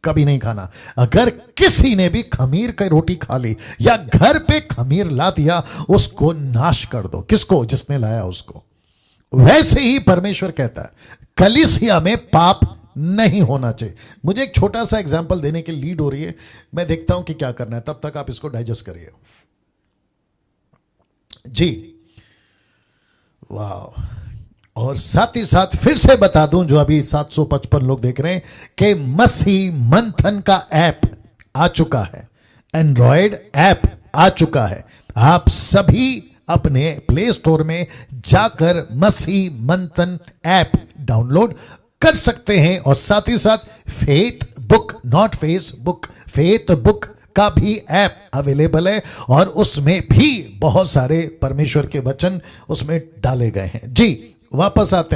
कभी नहीं खाना। अगर किसी ने भी खमीर की रोटी खा ली या घर पे खमीर ला दिया, उसको नाश कर दो। किसको? जिसने लाया उसको। वैसे ही परमेश्वर कहता है कलीसिया में पाप नहीं होना चाहिए। मुझे एक छोटा सा एग्जांपल देने की लीड हो रही है, मैं देखता हूं कि क्या करना है, तब तक आप इसको डाइजेस्ट करिए। जी, वाह। और साथ ही साथ फिर से बता दूं, जो अभी 755 लोग देख रहे हैं, कि मसीह मंथन का ऐप आ चुका है, एंड्रॉयड ऐप आ चुका है। आप सभी अपने प्ले स्टोर में जाकर मसीह मंथन ऐप डाउनलोड कर सकते हैं। और साथ ही साथ faith book, not Facebook, faith book का भी ऐप अवेलेबल है, और उसमें भी बहुत सारे परमेश्वर के वचन उसमें डाले गए हैं। जी, वापस आते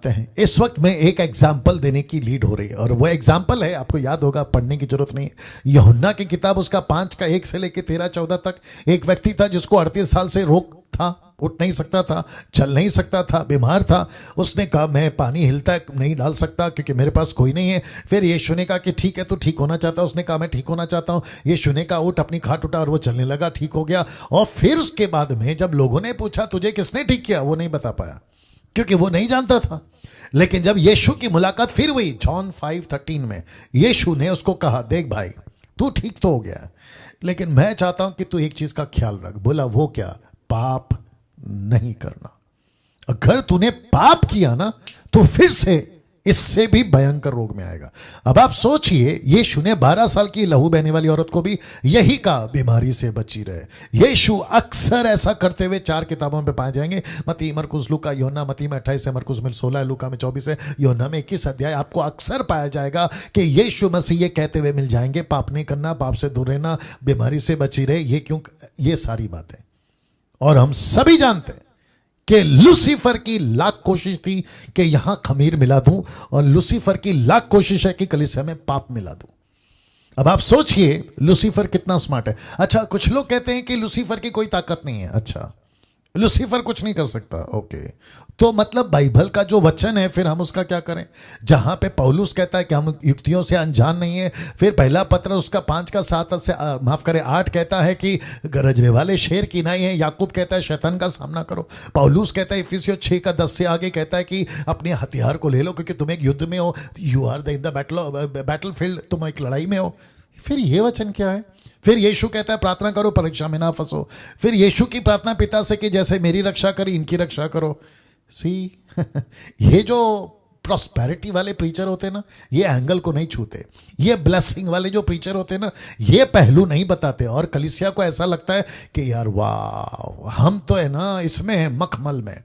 हैं। इस वक्त में एक एग्जाम्पल देने की लीड हो रही है, और वो एग्जाम्पल है, आपको याद होगा, पढ़ने की जरूरत नहीं है। यूहन्ना की किताब उसका 5 का 1 से लेकर 13-14 तक, एक व्यक्ति था जिसको 38 साल से रोग था, उठ नहीं सकता था, चल नहीं सकता था, बीमार था। उसने कहा मैं पानी हिलता नहीं डाल सकता क्योंकि मेरे पास कोई नहीं है। फिर यीशु ने कहा कि ठीक है, तू ठीक होना चाहता है? उसने कहा मैं ठीक होना चाहता हूं। यीशु ने कहा उठ, अपनी खाट उठा, और वो चलने लगा, ठीक हो गया। और फिर उसके बाद में जब लोगों ने पूछा तुझे किसने ठीक किया, वो नहीं बता पाया क्योंकि वो नहीं जानता था। लेकिन जब यीशु की मुलाकात फिर हुई जॉन 5:13 में, यीशु ने उसको कहा देख भाई, तू ठीक तो हो गया, लेकिन मैं चाहता हूं कि तू एक चीज का ख्याल रख। बोला वो क्या? पाप नहीं करना। अगर तूने पाप किया ना, तो फिर से इससे भी भयंकर रोग में आएगा। अब आप सोचिए, यीशु ने 12 साल की लहू बहने वाली औरत को भी यही कहा, बीमारी से बची रहे। यीशु अक्सर ऐसा करते हुए 4 किताबों में पाए जाएंगे, मत्ती, मरकुस, लूका, यूहन्ना। मत्ती में 28 है, मरकुस में 16 है, लूका में 24 है, यूहन्ना में 21 अध्याय। आपको अक्सर पाया जाएगा कि यीशु मसीह ये कहते हुए मिल जाएंगे, पाप नहीं करना, पाप से दूर रहना, बीमारी से बची रहे। ये क्यों? ये सारी बातें। और हम सभी जानते हैं कि लूसीफर की लाख कोशिश थी कि यहां खमीर मिला दूं, और लूसीफर की लाख कोशिश है कि कलीसिया में पाप मिला दूं। अब आप सोचिए लूसीफर कितना स्मार्ट है। अच्छा, कुछ लोग कहते हैं कि लूसीफर की कोई ताकत नहीं है। अच्छा, लूसीफर कुछ नहीं कर सकता। ओके, तो मतलब बाइबल का जो वचन है, फिर हम उसका क्या करें? जहां पे पौलुस कहता है कि हम युक्तियों से अनजान नहीं है, फिर पहला पत्र उसका 5 का 7 से 8 कहता है कि गरजने वाले शेर की नहीं है। याकूब कहता है शैतान का सामना करो। पौलुस कहता है इफिसियों 6 का 10 से आगे कहता है कि अपने हथियार को ले लो क्योंकि तुम एक युद्ध में हो, you are in the battlefield, तुम एक लड़ाई में हो। फिर ये वचन क्या है? फिर यीशु कहता है प्रार्थना करो परीक्षा में ना फंसो। फिर यीशु की प्रार्थना पिता से कि जैसे मेरी रक्षा करी, इनकी रक्षा करो। सी ये जो प्रॉस्पेरिटी वाले प्रीचर होते हैं ना, ये एंगल को नहीं छूते। ये ब्लेसिंग वाले जो प्रीचर होते हैं ना, ये पहलू नहीं बताते। और कलीसिया को ऐसा लगता है कि यार वाह, हम तो है ना इसमें है, मखमल में,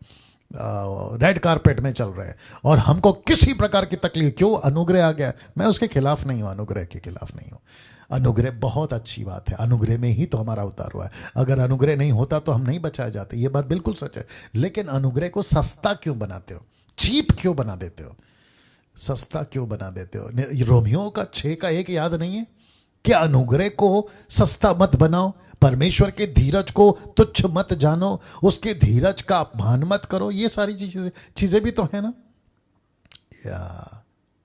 रेड कारपेट में चल रहे हैं, और हमको किसी प्रकार की तकलीफ। क्यों? अनुग्रह आ गया। मैं उसके खिलाफ नहीं हूं, अनुग्रह के खिलाफ नहीं हूं। अनुग्रह बहुत अच्छी बात है, अनुग्रह में ही तो हमारा उतार हुआ है। अगर अनुग्रह नहीं होता तो हम नहीं बचाए जाते, ये बात बिल्कुल सच है। लेकिन अनुग्रह को सस्ता क्यों बनाते हो? चीप क्यों बना देते हो? सस्ता क्यों बना देते हो? रोमियो का 6 का 1 याद नहीं है कि अनुग्रह को सस्ता मत बनाओ, परमेश्वर के धीरज को तुच्छ मत जानो, उसके धीरज का अपमान मत करो। ये सारी चीजें भी तो है ना।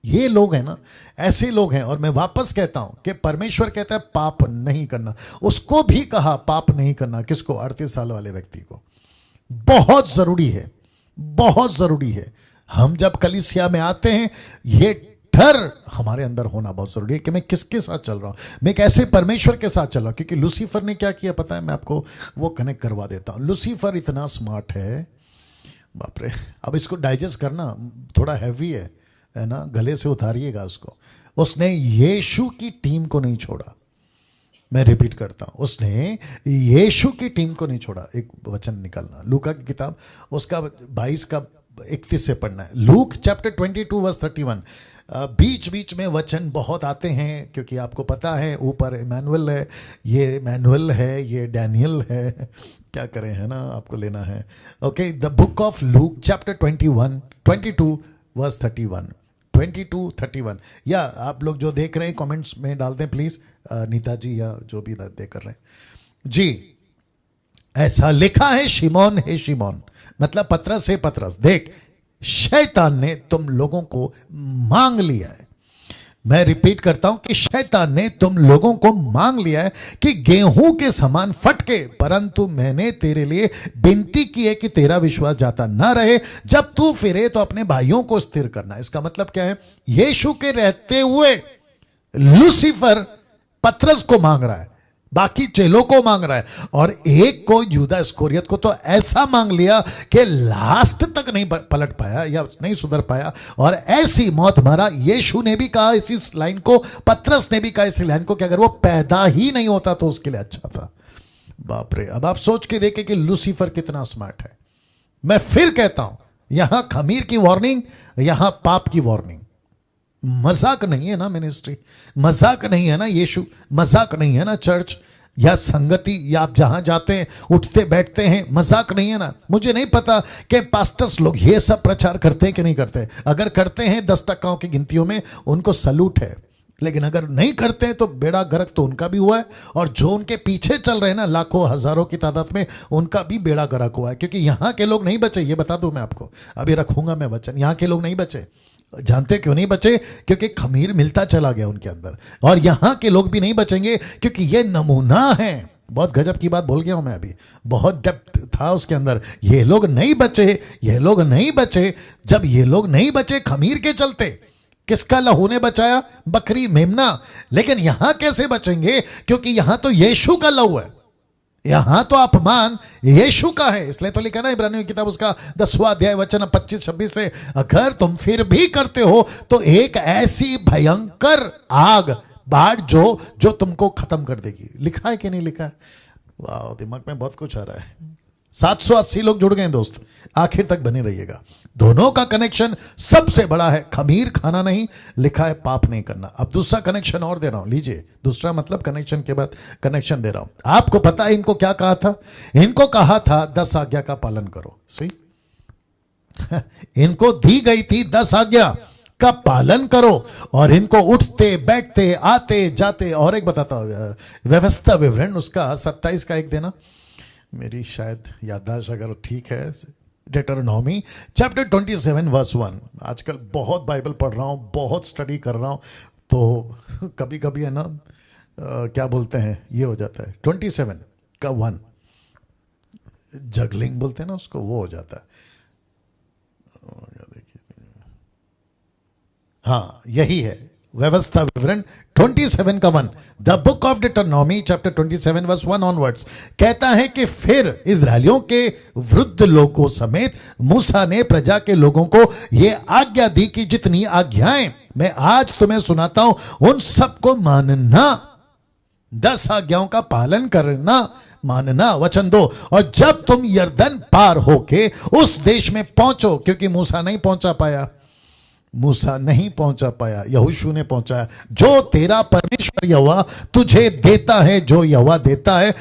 ये लोग हैं ना, ऐसे लोग हैं। और मैं वापस कहता हूं कि परमेश्वर कहता है पाप नहीं करना। उसको भी कहा पाप नहीं करना। किसको? 38 साल वाले व्यक्ति को। बहुत जरूरी है, बहुत जरूरी है। हम जब कलीसिया में आते हैं, ये डर हमारे अंदर होना बहुत जरूरी है कि मैं किसके साथ चल रहा हूं, मैं एक ऐसे परमेश्वर के साथ चल रहा हूं। क्योंकि लूसीफर ने क्या किया पता है? मैं आपको वो कनेक्ट करवा देता हूं। लूसीफर इतना स्मार्ट है, बाप रे। अब इसको डाइजेस्ट करना थोड़ा हैवी है ना, गले से उतारिएगा उसको। उसने यीशु की टीम को नहीं छोड़ा। मैं रिपीट करता हूं, उसने यीशु की टीम को नहीं छोड़ा। एक वचन निकालना, लूका की किताब उसका 22 का 31 से पढ़ना है। Luke chapter 22 verse 31। बीच बीच में वचन बहुत आते हैं, क्योंकि आपको पता है ऊपर इमैनुअल है, ये मैनुअल है, ये डैनियल है, क्या करें, है ना, आपको लेना है। Okay, the book of Luke chapter 22 verse 31, 22-31। या आप लोग जो देख रहे हैं कमेंट्स में डाल दें प्लीज, नीता जी या जो भी देख कर रहे हैं जी। ऐसा लिखा है, शिमोन है शिमोन, मतलब पतरस है पतरस, देख शैतान ने तुम लोगों को मांग लिया है। मैं रिपीट करता हूं कि शैतान ने तुम लोगों को मांग लिया है कि गेहूं के समान फटके, परंतु मैंने तेरे लिए विनती की है कि तेरा विश्वास जाता ना रहे। जब तू फिरे तो अपने भाइयों को स्थिर करना। इसका मतलब क्या है? यीशु के रहते हुए लूसीफर पतरस को मांग रहा है, बाकी चेलों को मांग रहा है, और एक को यूदा इस्करियोत को तो ऐसा मांग लिया कि लास्ट तक नहीं पलट पाया या नहीं सुधर पाया, और ऐसी मौत मरा। यीशु ने भी कहा इसी लाइन को, पतरस ने भी कहा इसी लाइन को, कि अगर वो पैदा ही नहीं होता तो उसके लिए अच्छा था। बाप रे, अब आप सोच के देखें कि लूसीफर कितना स्मार्ट है। मैं फिर कहता हूं, यहां खमीर की वार्निंग, यहां पाप की वार्निंग। मजाक नहीं है ना मिनिस्ट्री, मजाक नहीं है ना यीशु, मजाक नहीं है ना चर्च या संगति, या आप जहां जाते हैं उठते बैठते हैं, मजाक नहीं है ना। मुझे नहीं पता कि पास्टर्स लोग ये सब प्रचार करते हैं कि नहीं करते। अगर करते हैं 10% की गिनतियों में, उनको सलूट है, लेकिन अगर नहीं करते हैं तो बेड़ा गर्क तो उनका भी हुआ है, और जो उनके पीछे चल रहे हैं ना लाखों हजारों की तादाद में, उनका भी बेड़ा गर्क हुआ है। क्योंकि यहां के लोग नहीं बचे, ये बता दूं मैं आपको, अभी रखूंगा मैं वचन। यहां के लोग नहीं बचे, जानते क्यों नहीं बचे? क्योंकि खमीर मिलता चला गया उनके अंदर। और यहां के लोग भी नहीं बचेंगे, क्योंकि ये नमूना है। बहुत गजब की बात बोल गया हूं मैं अभी, बहुत डेप्थ था उसके अंदर। ये लोग नहीं बचे, ये लोग नहीं बचे। जब ये लोग नहीं बचे खमीर के चलते, किसका लहू ने बचाया? बकरी मेमना। लेकिन यहां कैसे बचेंगे? क्योंकि यहां तो यीशु का लहू है, यहां तो अपमान यीशु का है। इसलिए तो लिखा ना इब्रानियों की किताब उसका 10वां अध्याय वचन 25-26 से, अगर तुम फिर भी करते हो तो एक ऐसी भयंकर आग बाढ़ जो तुमको खत्म कर देगी। लिखा है कि नहीं लिखा है? वाह, दिमाग में बहुत कुछ आ रहा है। 780 लोग जुड़ गए दोस्त, आखिर तक बने रहिएगा। दोनों का कनेक्शन सबसे बड़ा है, खमीर खाना नहीं, लिखा है पाप नहीं करना। अब दूसरा कनेक्शन और दे रहा हूं, लीजिए। दूसरा मतलब कनेक्शन के बाद कनेक्शन दे रहा हूं। आपको पता है इनको क्या कहा था? इनको कहा था 10 आज्ञा का पालन करो। सही इनको दी गई थी 10 आज्ञा का पालन करो, और इनको उठते बैठते आते जाते। और एक बताता हूं व्यवस्था विवरण उसका 27 का एक देना, मेरी शायद याददाश्त अगर ठीक है। डेटरोनॉमी चैप्टर 27 वर्स 1। आजकल बहुत बाइबल पढ़ रहा हूं, बहुत स्टडी कर रहा हूं, तो कभी कभी है ना क्या बोलते हैं, ये हो जाता है 27 का 1, जगलिंग बोलते हैं ना उसको, वो हो जाता है। हाँ, यही है व्यवस्था विवरण 27 का 1। The book of Deuteronomy chapter 27 verse 1 onwards कहता है कि फिर इजरायलियों के वृद्ध लोगों समेत मूसा ने प्रजा के लोगों को यह आज्ञा दी कि जितनी आज्ञाएं मैं आज तुम्हें सुनाता हूं उन सबको मानना, 10 आज्ञाओं का पालन करना, मानना। वचन 2, और जब तुम यरदन पार होके उस देश में पहुंचो, क्योंकि मूसा नहीं पहुंचा पाया, मूसा नहीं पहुंचा पाया, यहोशू ने पहुंचाया, जो तेरा परमेश्वर यहोवा तुझे देता है, जो यहोवा देता है,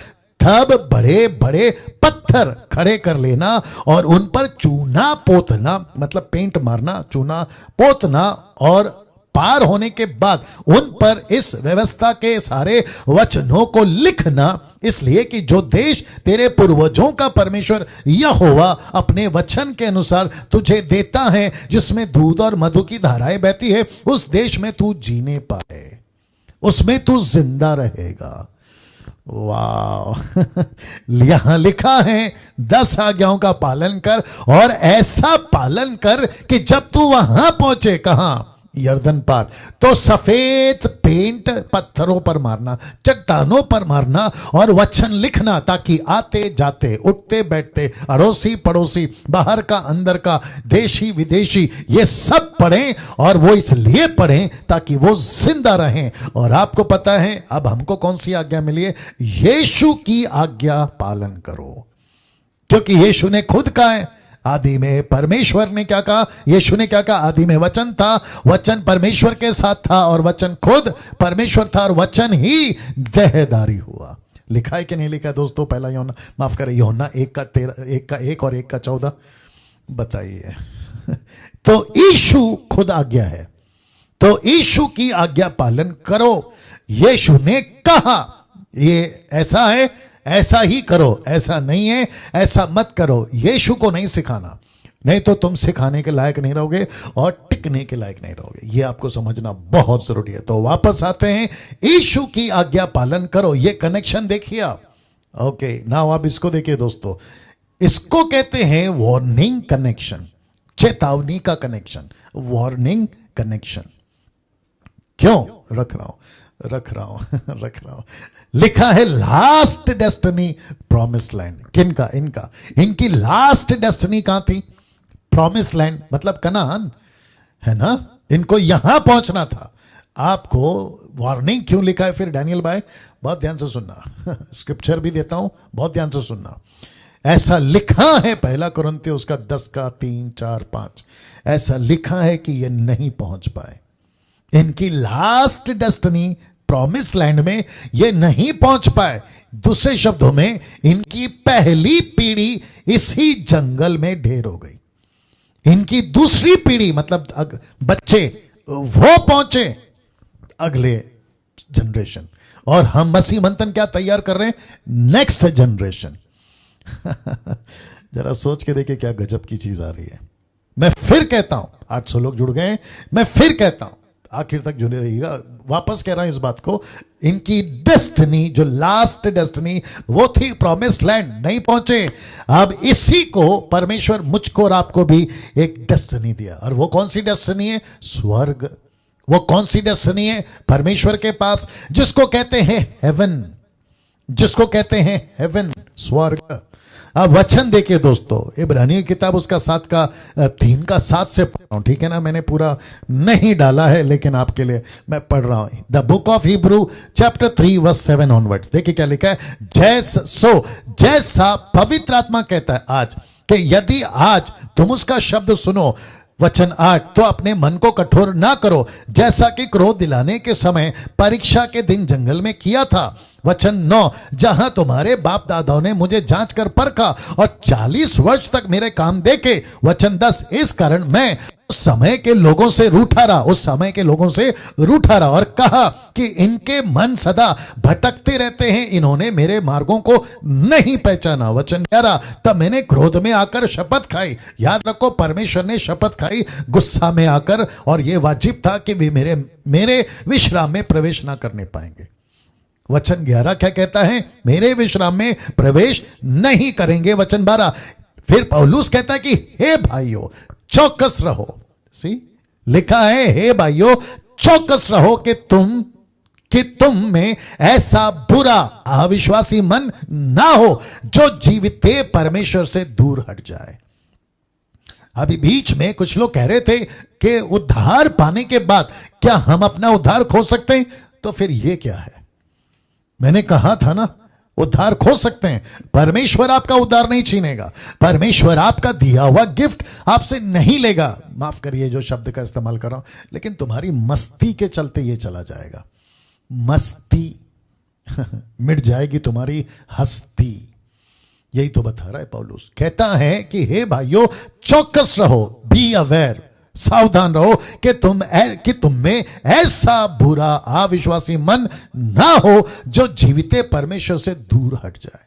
तब बड़े बड़े पत्थर खड़े कर लेना और उन पर चूना पोतना, मतलब पेंट मारना, चूना पोतना, और पार होने के बाद उन पर इस व्यवस्था के सारे वचनों को लिखना, इसलिए कि जो देश तेरे पूर्वजों का परमेश्वर यहोवा अपने वचन के अनुसार तुझे देता है, जिसमें दूध और मधु की धाराएं बहती है, उस देश में तू जीने पाए, उसमें तू जिंदा रहेगा। वाह यहां लिखा है 10 आज्ञाओं का पालन कर, और ऐसा पालन कर कि जब तू वहां पहुंचे, कहां? यरदन पार, तो सफेद पेंट पत्थरों पर मारना, चट्टानों पर मारना, और वचन लिखना, ताकि आते जाते उठते बैठते अड़ोसी पड़ोसी, बाहर का अंदर का, देशी विदेशी, ये सब पढ़ें। और वो इसलिए पढ़ें ताकि वो जिंदा रहें। और आपको पता है अब हमको कौन सी आज्ञा मिली है? यीशु की आज्ञा पालन करो, क्योंकि यीशु ने खुद कहा है, आदि में परमेश्वर ने क्या कहा, यीशु ने क्या कहा, आदि में वचन था, वचन परमेश्वर के साथ था और वचन खुद परमेश्वर था और वचन ही देहधारी हुआ। लिखा है कि नहीं लिखा है दोस्तों? पहला यूहन्ना, माफ करें, यूहन्ना 1 और 1:14 बताइए। तो यीशु खुद आज्ञा है, तो यीशु की आज्ञा पालन करो। यीशु ने कहा ये ऐसा है, ऐसा ही करो, ऐसा नहीं है ऐसा मत करो। यीशु को नहीं सिखाना, नहीं तो तुम सिखाने के लायक नहीं रहोगे और टिकने के लायक नहीं रहोगे। ये आपको समझना बहुत जरूरी है। तो वापस आते हैं, यीशु की आज्ञा पालन करो। ये कनेक्शन देखिए आप। ओके, नाउ आप इसको देखिए दोस्तों, इसको कहते हैं वार्निंग कनेक्शन, चेतावनी का कनेक्शन, वार्निंग कनेक्शन। क्यों रख रहा हूं? लिखा है लास्ट डेस्टिनी प्रॉमिस लैंड। किनका? इनका, इनकी लास्ट डेस्टिनी कहां थी? प्रॉमिस लैंड, मतलब कनान है ना। इनको यहां पहुंचना था। आपको वार्निंग क्यों लिखा है फिर डैनियल भाई? बहुत ध्यान से सुनना, स्क्रिप्चर भी देता हूं, बहुत ध्यान से सुनना। ऐसा लिखा है 1 कुरिन्थियों उसका 10:3-4-5, ऐसा लिखा है कि ये नहीं पहुंच पाए। इनकी लास्ट डेस्टिनी प्रॉमिस लैंड में ये नहीं पहुंच पाए। दूसरे शब्दों में, इनकी पहली पीढ़ी इसी जंगल में ढेर हो गई। इनकी दूसरी पीढ़ी मतलब बच्चे, वो पहुंचे अगले जनरेशन, और हम मसीह मंथन क्या तैयार कर रहे हैं? Next generation. जरा सोच के देखिए क्या गजब की चीज आ रही है। मैं फिर कहता हूं, 800 लोग जुड़ गए हैं, मैं फिर कहता हूं, आखिर तक जुड़े रहिएगा। वापस कह रहा हूं इस बात को, इनकी डेस्टिनी, जो लास्ट डेस्टिनी वो थी प्रॉमिस लैंड, नहीं पहुंचे। अब इसी को परमेश्वर मुझको और आपको भी एक डेस्टिनी दिया, और वो कौन सी डेस्टिनी है? स्वर्ग। वो कौन सी डेस्टिनी है? परमेश्वर के पास, जिसको कहते हैं हेवन, जिसको कहते हैं हेवन, स्वर्ग। अब वचन देखिए दोस्तों, इब्रानियों की किताब उसका 3:7 से पढ़ रहा हूं, ठीक है ना। मैंने पूरा नहीं डाला है, लेकिन आपके लिए मैं पढ़ रहा हूं। The book of Hebrew chapter 3:7 onwards. देखिए क्या लिखा है, जैसा पवित्र आत्मा कहता है आज, कि यदि आज तुम उसका शब्द सुनो, वचन 8, तो अपने मन को कठोर ना करो, जैसा कि क्रोध दिलाने के समय परीक्षा के दिन जंगल में किया था। वचन 9, जहां तुम्हारे बाप दादाओं ने मुझे जांच कर परखा और 40 वर्ष तक मेरे काम देखे। वचन 10, इस कारण मैं उस समय के लोगों से रूठा रहा और कहा कि इनके मन सदा भटकते रहते हैं, इन्होंने मेरे मार्गों को नहीं पहचाना। वचन 11, तब मैंने क्रोध में आकर शपथ खाई। याद रखो, परमेश्वर ने शपथ खाई गुस्सा में आकर, और यह वाजिब था कि वे मेरे विश्राम में प्रवेश ना करने पाएंगे। वचन 11 क्या कहता है? मेरे विश्राम में प्रवेश नहीं करेंगे। वचन 12, फिर पौलुस कहता है कि हे भाइयों चौकस रहो। सी लिखा है, हे भाइयों चौकस रहो कि तुम में ऐसा बुरा अविश्वासी मन ना हो जो जीविते परमेश्वर से दूर हट जाए। अभी बीच में कुछ लोग कह रहे थे कि उद्धार पाने के बाद क्या हम अपना उद्धार खो सकते हैं? तो फिर ये क्या है? मैंने कहा था ना, उद्धार खो सकते हैं, परमेश्वर आपका उद्धार नहीं छीनेगा, परमेश्वर आपका दिया हुआ गिफ्ट आपसे नहीं लेगा। माफ करिए जो शब्द का इस्तेमाल कर रहा हूं, लेकिन तुम्हारी मस्ती के चलते ये चला जाएगा। मस्ती मिट जाएगी तुम्हारी हस्ती। यही तो बता रहा है पौलुस। कहता है कि हे भाइयों चौकस रहो, बी अवेयर, सावधान रहो कि तुम में ऐसा बुरा अविश्वासी मन ना हो जो जीविते परमेश्वर से दूर हट जाए।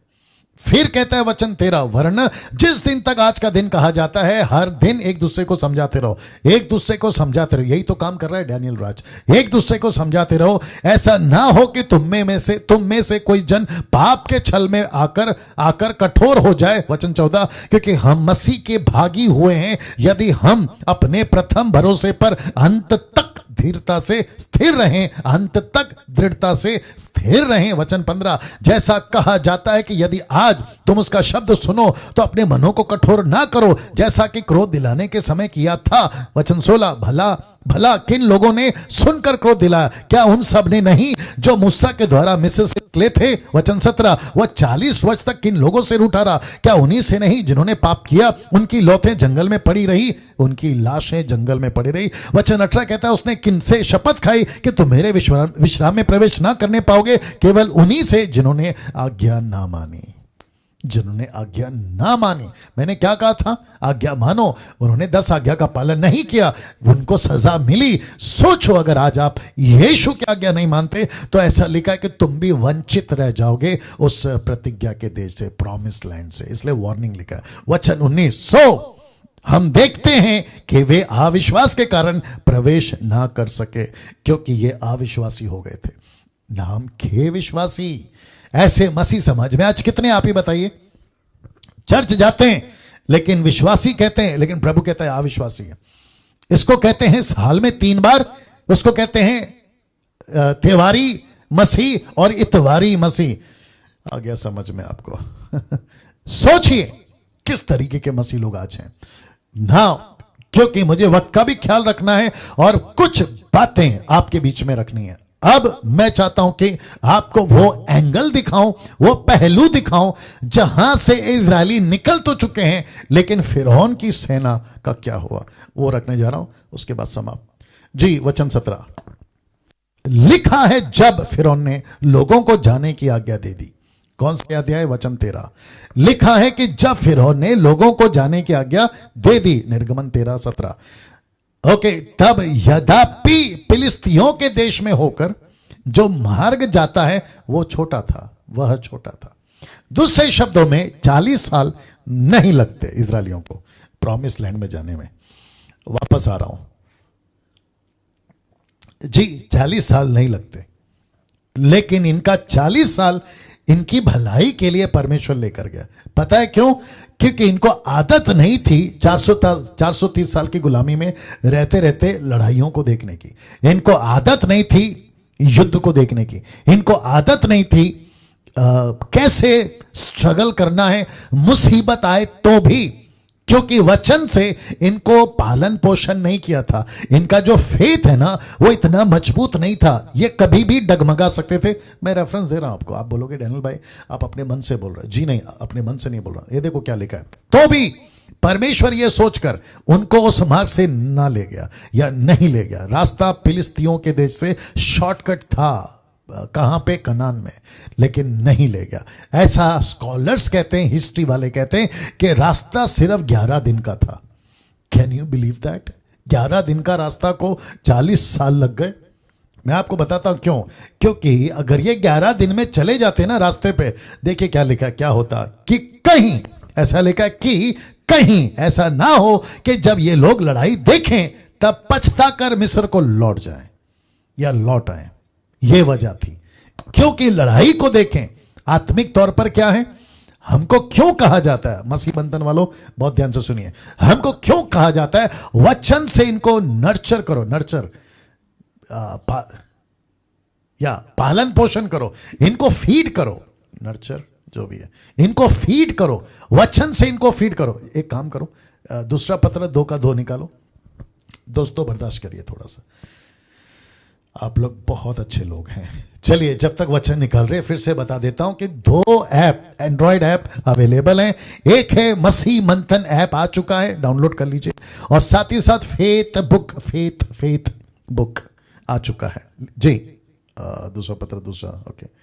फिर कहता है वचन 13, वरन जिस दिन तक आज का दिन कहा जाता है, हर दिन एक दूसरे को समझाते रहो, एक दूसरे को समझाते रहो। यही तो काम कर रहा है डैनियल राज, एक दूसरे को समझाते रहो, ऐसा ना हो कि तुम में से कोई जन पाप के छल में आकर कठोर हो जाए। वचन 14, क्योंकि हम मसीह के भागी हुए हैं, यदि हम अपने प्रथम भरोसे पर अंत तक धीरता से स्थिर रहें, अंत तक दृढ़ता से स्थिर रहें। वचन 15, जैसा कहा जाता है कि यदि आज तुम उसका शब्द सुनो तो अपने मनों को कठोर ना करो, जैसा कि क्रोध दिलाने के समय किया था। वचन 16, भला भला किन लोगों ने सुनकर क्रोध दिलाया? क्या उन सब ने नहीं जो मूसा के द्वारा मिस्र से निकले थे? वचन 17, वह 40 वर्ष तक किन लोगों से रूठा रहा? क्या उन्हीं से नहीं जिन्होंने पाप किया? उनकी लौतें जंगल में पड़ी रही, उनकी लाशें जंगल में पड़ी रही। वचन 18 कहता है, उसने किनसे शपथ खाई कि तुम मेरे विश्राम में प्रवेश ना करने पाओगे? केवल उन्हीं से जिन्होंने आज्ञा ना मानी, जिन्होंने आज्ञा ना मानी। मैंने क्या कहा था? आज्ञा मानो। उन्होंने 10 आज्ञा का पालन नहीं किया, उनको सजा मिली। सोचो अगर आज आप यीशु की आज्ञा नहीं मानते तो ऐसा लिखा है कि तुम भी वंचित रह जाओगे उस प्रतिज्ञा के देश से, प्रॉमिस्ड लैंड से। इसलिए वार्निंग लिखा है। वचन 19, सो हम देखते हैं कि वे अविश्वास के कारण प्रवेश ना कर सके, क्योंकि ये अविश्वासी हो गए थे। नाम खे विश्वासी। ऐसे मसीह समाज में आज कितने आप ही बताइए? चर्च जाते हैं लेकिन विश्वासी कहते हैं, लेकिन प्रभु कहता है अविश्वासी है। इसको कहते हैं साल में 3 बार, उसको कहते हैं त्योहारी मसीह और इतवारी मसीह। आ गया समझ में आपको? सोचिए किस तरीके के मसीह लोग आज हैं ना, क्योंकि मुझे वक्त का भी ख्याल रखना है और कुछ बातें आपके बीच में रखनी है। अब मैं चाहता हूं कि आपको वो एंगल दिखाऊं, वो पहलू दिखाऊं जहां से इजरायली निकल तो चुके हैं, लेकिन फिरौन की सेना का क्या हुआ वो रखने जा रहा हूं। उसके बाद समाप्त। जी, वचन 17 लिखा है, जब फिरौन ने लोगों को जाने की आज्ञा दे दी। कौन सा अध्याय? वचन 13। लिखा है कि जब फिरौन ने लोगों को जाने की आज्ञा दे दी, निर्गमन 13-17। ओके, तब यद्यपि फिलिस्तियों के देश में होकर जो मार्ग जाता है वो छोटा था, वह छोटा था। दूसरे शब्दों में 40 साल नहीं लगते इजरायलियों को प्रॉमिस लैंड में जाने में। वापस आ रहा हूं जी, 40 साल नहीं लगते, लेकिन इनका 40 साल इनकी भलाई के लिए परमेश्वर लेकर गया। पता है क्यों? क्योंकि इनको आदत नहीं थी 430 साल की गुलामी में रहते रहते लड़ाइयों को देखने की। इनको आदत नहीं थी युद्ध को देखने की। इनको आदत नहीं थी कैसे स्ट्रगल करना है मुसीबत आए तो भी, क्योंकि वचन से इनको पालन पोषण नहीं किया था। इनका जो फेथ है ना वो इतना मजबूत नहीं था, ये कभी भी डगमगा सकते थे। मैं रेफरेंस दे रहा हूं आपको। आप बोलोगे डैनियल भाई आप अपने मन से बोल रहे हैं। जी नहीं, अपने मन से नहीं बोल रहा। ये देखो क्या लिखा है। तो भी परमेश्वर ये सोचकर उनको उस मार्ग से ना ले गया या नहीं ले गया। रास्ता फिलिस्तियों के देश से शॉर्टकट था, कहां पे? कनान में, लेकिन नहीं ले गया। ऐसा स्कॉलर्स कहते हैं, हिस्ट्री वाले कहते हैं कि रास्ता सिर्फ 11 दिन का था। Can you believe that? 11 दिन का रास्ता को 40 साल लग गए। मैं आपको बताता हूं क्यों। क्योंकि अगर ये 11 दिन में चले जाते ना रास्ते पे, देखिए क्या लिखा, क्या होता कि कहीं ऐसा लिखा कि कहीं ऐसा ना हो कि जब ये लोग लड़ाई देखें तब पछता कर मिस्र को लौट जाएं या लौट आए। यह वजह थी, क्योंकि लड़ाई को देखें। आत्मिक तौर पर क्या है, हमको क्यों कहा जाता है, मसीह बंधन वालों बहुत ध्यान से सुनिए, हमको क्यों कहा जाता है वचन से इनको नर्चर करो, नर्चर या पालन पोषण करो, इनको फीड करो, नर्चर जो भी है, इनको फीड करो, वचन से इनको फीड करो। एक काम करो, दूसरा पत्र 2:2 निकालो। दोस्तों बर्दाश्त करिए थोड़ा सा, आप लोग बहुत अच्छे लोग हैं। चलिए जब तक वचन निकल रहे फिर से बता देता हूं कि 2 ऐप, एंड्रॉयड ऐप अवेलेबल हैं। एक है मसीह मंथन ऐप, आ चुका है, डाउनलोड कर लीजिए, और साथ ही साथ फेथ बुक आ चुका है जी। दूसरा पत्र, दूसरा, ओके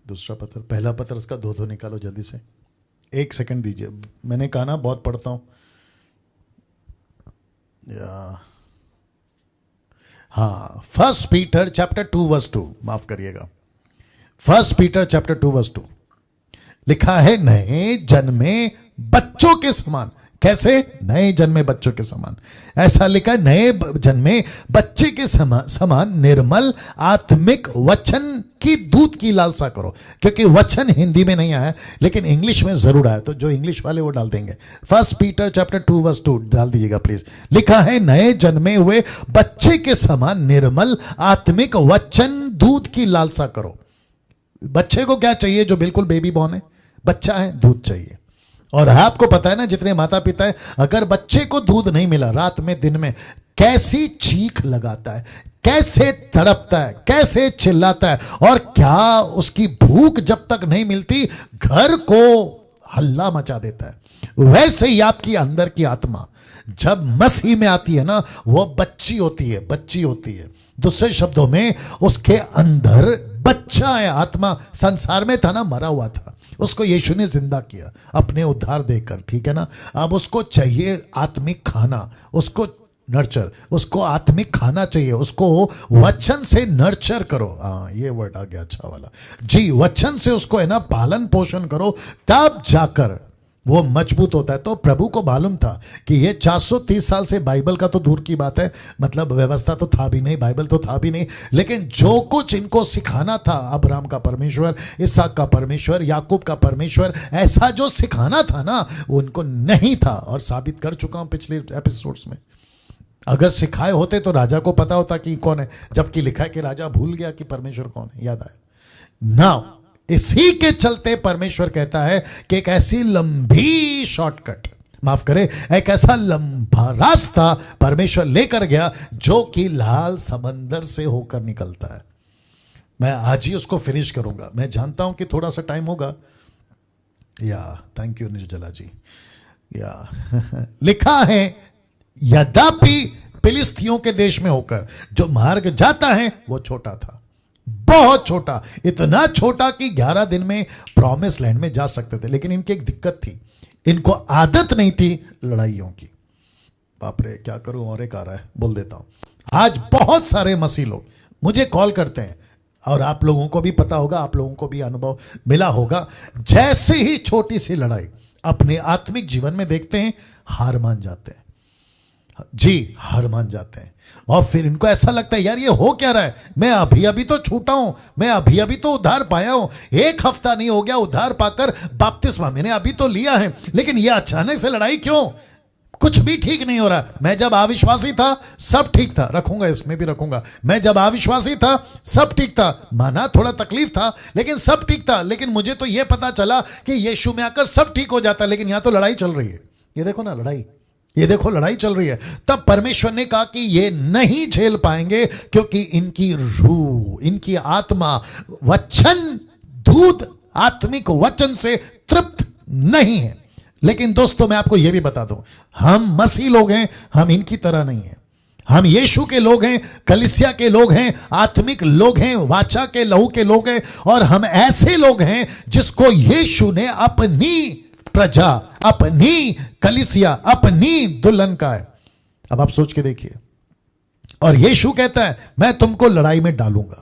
दूसरा पत्र, पहला पत्र इसका 2:2 निकालो जल्दी से। 1 सेकंड दीजिए, मैंने कहा ना बहुत पढ़ता हूं। हाँ, 1 पीटर चैप्टर 2:2, माफ करिएगा, 1 पीटर चैप्टर 2:2 लिखा है, नए जन्मे बच्चों के समान। कैसे? नए जन्मे बच्चों के समान। ऐसा लिखा है, नए जन्मे बच्चे के समान निर्मल आत्मिक वचन की दूध की लालसा करो। क्योंकि वचन हिंदी में नहीं आया, लेकिन इंग्लिश में जरूर आया, तो जो इंग्लिश वाले वो डाल देंगे। 1 पीटर चैप्टर 2:2 डाल दीजिएगा प्लीज। लिखा है, नए जन्मे हुए बच्चे के समान निर्मल आत्मिक वचन दूध की लालसा करो। बच्चे को क्या चाहिए जो बिल्कुल बेबी बॉर्न है? बच्चा है, दूध चाहिए। और आपको पता है ना, जितने माता पिता है, अगर बच्चे को दूध नहीं मिला रात में दिन में, कैसी चीख लगाता है, कैसे तड़पता है, कैसे चिल्लाता है, और क्या उसकी भूख जब तक नहीं मिलती घर को हल्ला मचा देता है। वैसे ही आपकी अंदर की आत्मा जब मसीह में आती है ना, वो बच्ची होती है, बच्ची होती है। दूसरे शब्दों में उसके अंदर बच्चा है। आत्मा संसार में था ना, मरा हुआ था, उसको यीशु ने जिंदा किया अपने उद्धार देकर, ठीक है ना। अब उसको चाहिए आत्मिक खाना, उसको नर्चर, उसको आत्मिक खाना चाहिए, उसको वचन से नर्चर करो। हाँ, ये वर्ड आ गया अच्छा वाला जी। वचन से उसको है ना पालन पोषण करो, तब जाकर वो मजबूत होता है। तो प्रभु को मालूम था कि ये 430 साल से, बाइबल का तो दूर की बात है, मतलब व्यवस्था तो था भी नहीं, बाइबल तो था भी नहीं, लेकिन जो कुछ इनको सिखाना था, अब्राहम का परमेश्वर, इसहाक का परमेश्वर, याकूब का परमेश्वर, ऐसा जो सिखाना था ना, वो उनको नहीं था। और साबित कर चुका हूं पिछले एपिसोड्स में। अगर सिखाए होते तो राजा को पता होता कि कौन है, जबकि लिखा है कि राजा भूल गया कि परमेश्वर कौन है, याद आया ना। इसी के चलते परमेश्वर कहता है कि एक ऐसी लंबी शॉर्टकट, माफ करे, एक ऐसा लंबा रास्ता परमेश्वर लेकर गया जो कि लाल समंदर से होकर निकलता है। मैं आज ही उसको फिनिश करूंगा। मैं जानता हूं कि थोड़ा सा टाइम होगा। या थैंक यू निर्जला जी। या लिखा है, यद्यपि फिलिस्तियों के देश में होकर जो मार्ग जाता है वो छोटा था, बहुत छोटा, इतना छोटा कि 11 दिन में प्रॉमिस लैंड में जा सकते थे। लेकिन इनकी एक दिक्कत थी, इनको आदत नहीं थी लड़ाइयों की। बाप रे, क्या करूं, और एक आ रहा है, बोल देता हूं। आज बहुत सारे मसीह लोग मुझे कॉल करते हैं, और आप लोगों को भी पता होगा, आप लोगों को भी अनुभव मिला होगा, जैसे ही छोटी सी लड़ाई अपने आत्मिक जीवन में देखते हैं, हार मान जाते हैं जी, हार मान जाते हैं। और फिर इनको ऐसा लगता है, यार ये हो क्या रहा है, मैं अभी अभी तो छूटा हूं, मैं अभी अभी तो उद्धार पाया हूं, 1 हफ्ता नहीं हो गया उद्धार पाकर, बपतिस्मा मैंने अभी तो लिया है, लेकिन ये अचानक से लड़ाई क्यों, कुछ भी ठीक नहीं हो रहा। मैं जब अविश्वासी था सब ठीक था, रखूंगा इसमें भी रखूंगा, मैं जब अविश्वासी था सब ठीक था, माना थोड़ा तकलीफ था लेकिन सब ठीक था। लेकिन मुझे तो यह पता चला कि यीशु में आकर सब ठीक हो जाता, लेकिन यहां तो लड़ाई चल रही है। ये देखो ना लड़ाई, ये देखो लड़ाई चल रही है। तब परमेश्वर ने कहा कि ये नहीं झेल पाएंगे, क्योंकि इनकी रूह, इनकी आत्मा वचन, दूध आत्मिक वचन से तृप्त नहीं है। लेकिन दोस्तों मैं आपको यह भी बता दूं, हम मसीह लोग हैं, हम इनकी तरह नहीं हैं। हम यीशु के लोग हैं, कलीसिया के लोग हैं, आत्मिक लोग हैं, वाचा के लहू के लोग हैं, और हम ऐसे लोग हैं जिसको यीशु ने अपनी प्रजा, अपनी कलीसिया, अपनी दुल्हन का है। अब आप सोच के देखिए, और यीशु कहता है मैं तुमको लड़ाई में डालूंगा।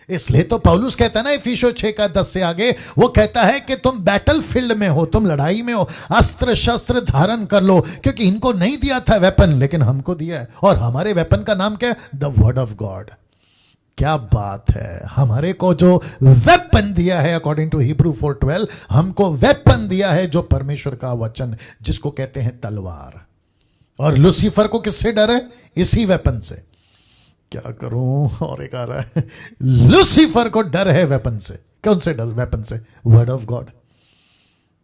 इसलिए तो पौलुस कहता है ना इफिसियों 6:10 से आगे, वो कहता है कि तुम बैटल फील्ड में हो, तुम लड़ाई में हो, अस्त्र शस्त्र धारण कर लो, क्योंकि इनको नहीं दिया था वेपन, लेकिन हमको दिया है। और हमारे वेपन का नाम क्या है? The word of God. क्या बात है, हमारे को जो वेपन दिया है अकॉर्डिंग टू हिब्रू 4:12, हमको वेपन दिया है जो परमेश्वर का वचन, जिसको कहते हैं तलवार। और लूसीफर को किससे डर है? इसी वेपन से। क्या करूं, और एक आ रहा है, लूसीफर को डर है वेपन से। कौन से डर? वेपन से, वर्ड ऑफ गॉड।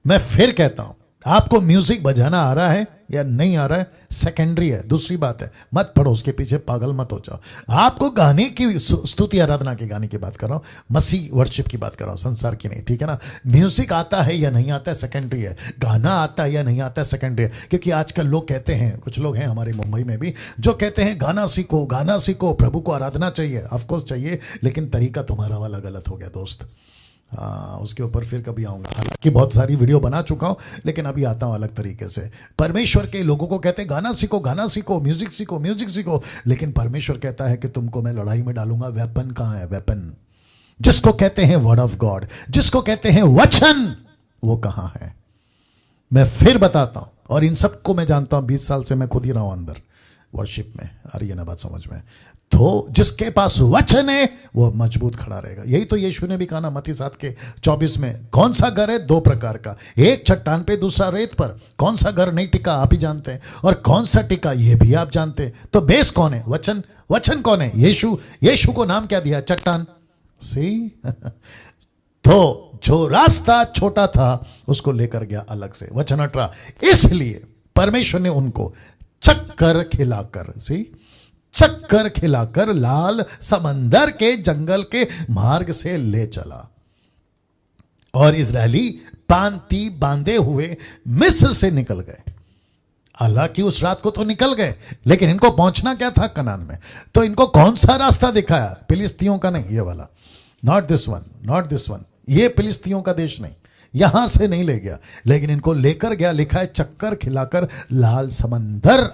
मैं फिर कहता हूं, आपको म्यूजिक बजाना आ रहा है या नहीं आ रहा है सेकेंडरी है, दूसरी बात है, मत पढ़ो उसके पीछे, पागल मत हो जाओ। आपको गाने की, स्तुति आराधना के गाने की बात कर रहा हूं, मसीह वर्शिप की बात कर रहा हूं, संसार की नहीं, ठीक है ना। म्यूजिक आता है या नहीं आता है सेकेंडरी है, गाना आता है या नहीं आता है सेकेंडरी है। क्योंकि आजकल लोग कहते हैं, कुछ लोग हैं हमारे मुंबई में भी, जो कहते हैं गाना सीखो, गाना सीखो, प्रभु को आराधना चाहिए। ऑफकोर्स चाहिए, लेकिन तरीका तुम्हारा वाला गलत हो गया दोस्त। उसके ऊपर फिर कभी आऊंगा, हालांकि बहुत सारी वीडियो बना चुका हूं, लेकिन अभी आता हूं अलग तरीके से। परमेश्वर के लोगों को कहते हैं गाना सीखो, गाना सीखो, म्यूजिक सीखो, म्यूजिक सीखो, लेकिन परमेश्वर कहता है कि तुमको मैं लड़ाई में डालूंगा। वेपन कहां है? वेपन जिसको कहते हैं वर्ड ऑफ गॉड, जिसको कहते हैं वचन, वो कहां है? मैं फिर बताता हूं, और इन सबको मैं जानता हूं, 20 साल से मैं खुद ही रहा हूं अंदर वर्शिप में। आ रही है ना बात समझ में? तो जिसके पास वचन है वो मजबूत खड़ा रहेगा। यही तो यीशु ने भी कहा ना मत्ती 7:24 में, कौन सा घर है? 2 प्रकार का, एक चट्टान पे, दूसरा रेत पर। कौन सा घर नहीं टिका आप ही जानते हैं, और कौन सा टिका ये भी आप जानते हैं। तो बेस कौन है? वचन। वचन कौन है? यीशु। यीशु को नाम क्या दिया? चट्टान। सी तो जो रास्ता छोटा था उसको लेकर गया अलग से। वचन 18, इसलिए परमेश्वर ने उनको चक्कर खिलाकर लाल समंदर के जंगल के मार्ग से ले चला और इजरायली पांति बांधे हुए मिस्र से निकल गए। हालांकि उस रात को तो निकल गए, लेकिन इनको पहुंचना क्या था? कनान में। तो इनको कौन सा रास्ता दिखाया? फिलिस्तियों का नहीं, ये वाला, नॉट दिस वन, ये फिलिस्तियों का देश नहीं, यहां से नहीं ले गया, लेकिन इनको लेकर गया। लिखा है चक्कर खिलाकर लाल समंदर,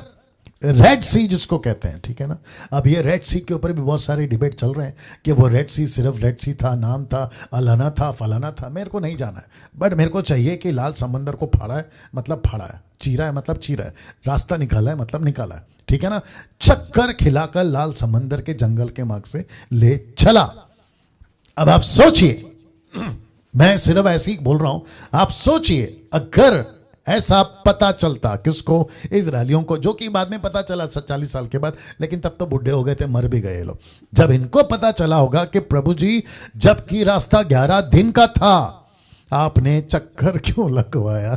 रेड सी जिसको कहते हैं, ठीक है ना। अब ये रेड सी के ऊपर भी बहुत सारे डिबेट चल रहे हैं कि वो रेड सी सिर्फ रेड सी था, नाम था, अलाना था, फलाना था, मेरे को नहीं जाना है। बट मेरे को चाहिए कि लाल समंदर को फाड़ा है मतलब फाड़ा है, चीरा है मतलब चीरा है, रास्ता निकाला है मतलब निकाला है, ठीक है ना। चक्कर खिलाकर लाल समंदर के जंगल के मार्ग से ले चला। अब आप सोचिए, मैं सिर्फ ऐसे ही बोल रहा हूं, आप सोचिए अगर ऐसा पता चलता किसको? इजरायलियों को, जो कि बाद में पता चला 40 साल के बाद, लेकिन तब तो बुढ़े हो गए थे, मर भी गए लोग। जब इनको पता चला होगा कि प्रभु जी जबकि रास्ता 11 दिन का था, आपने चक्कर क्यों लगवाया?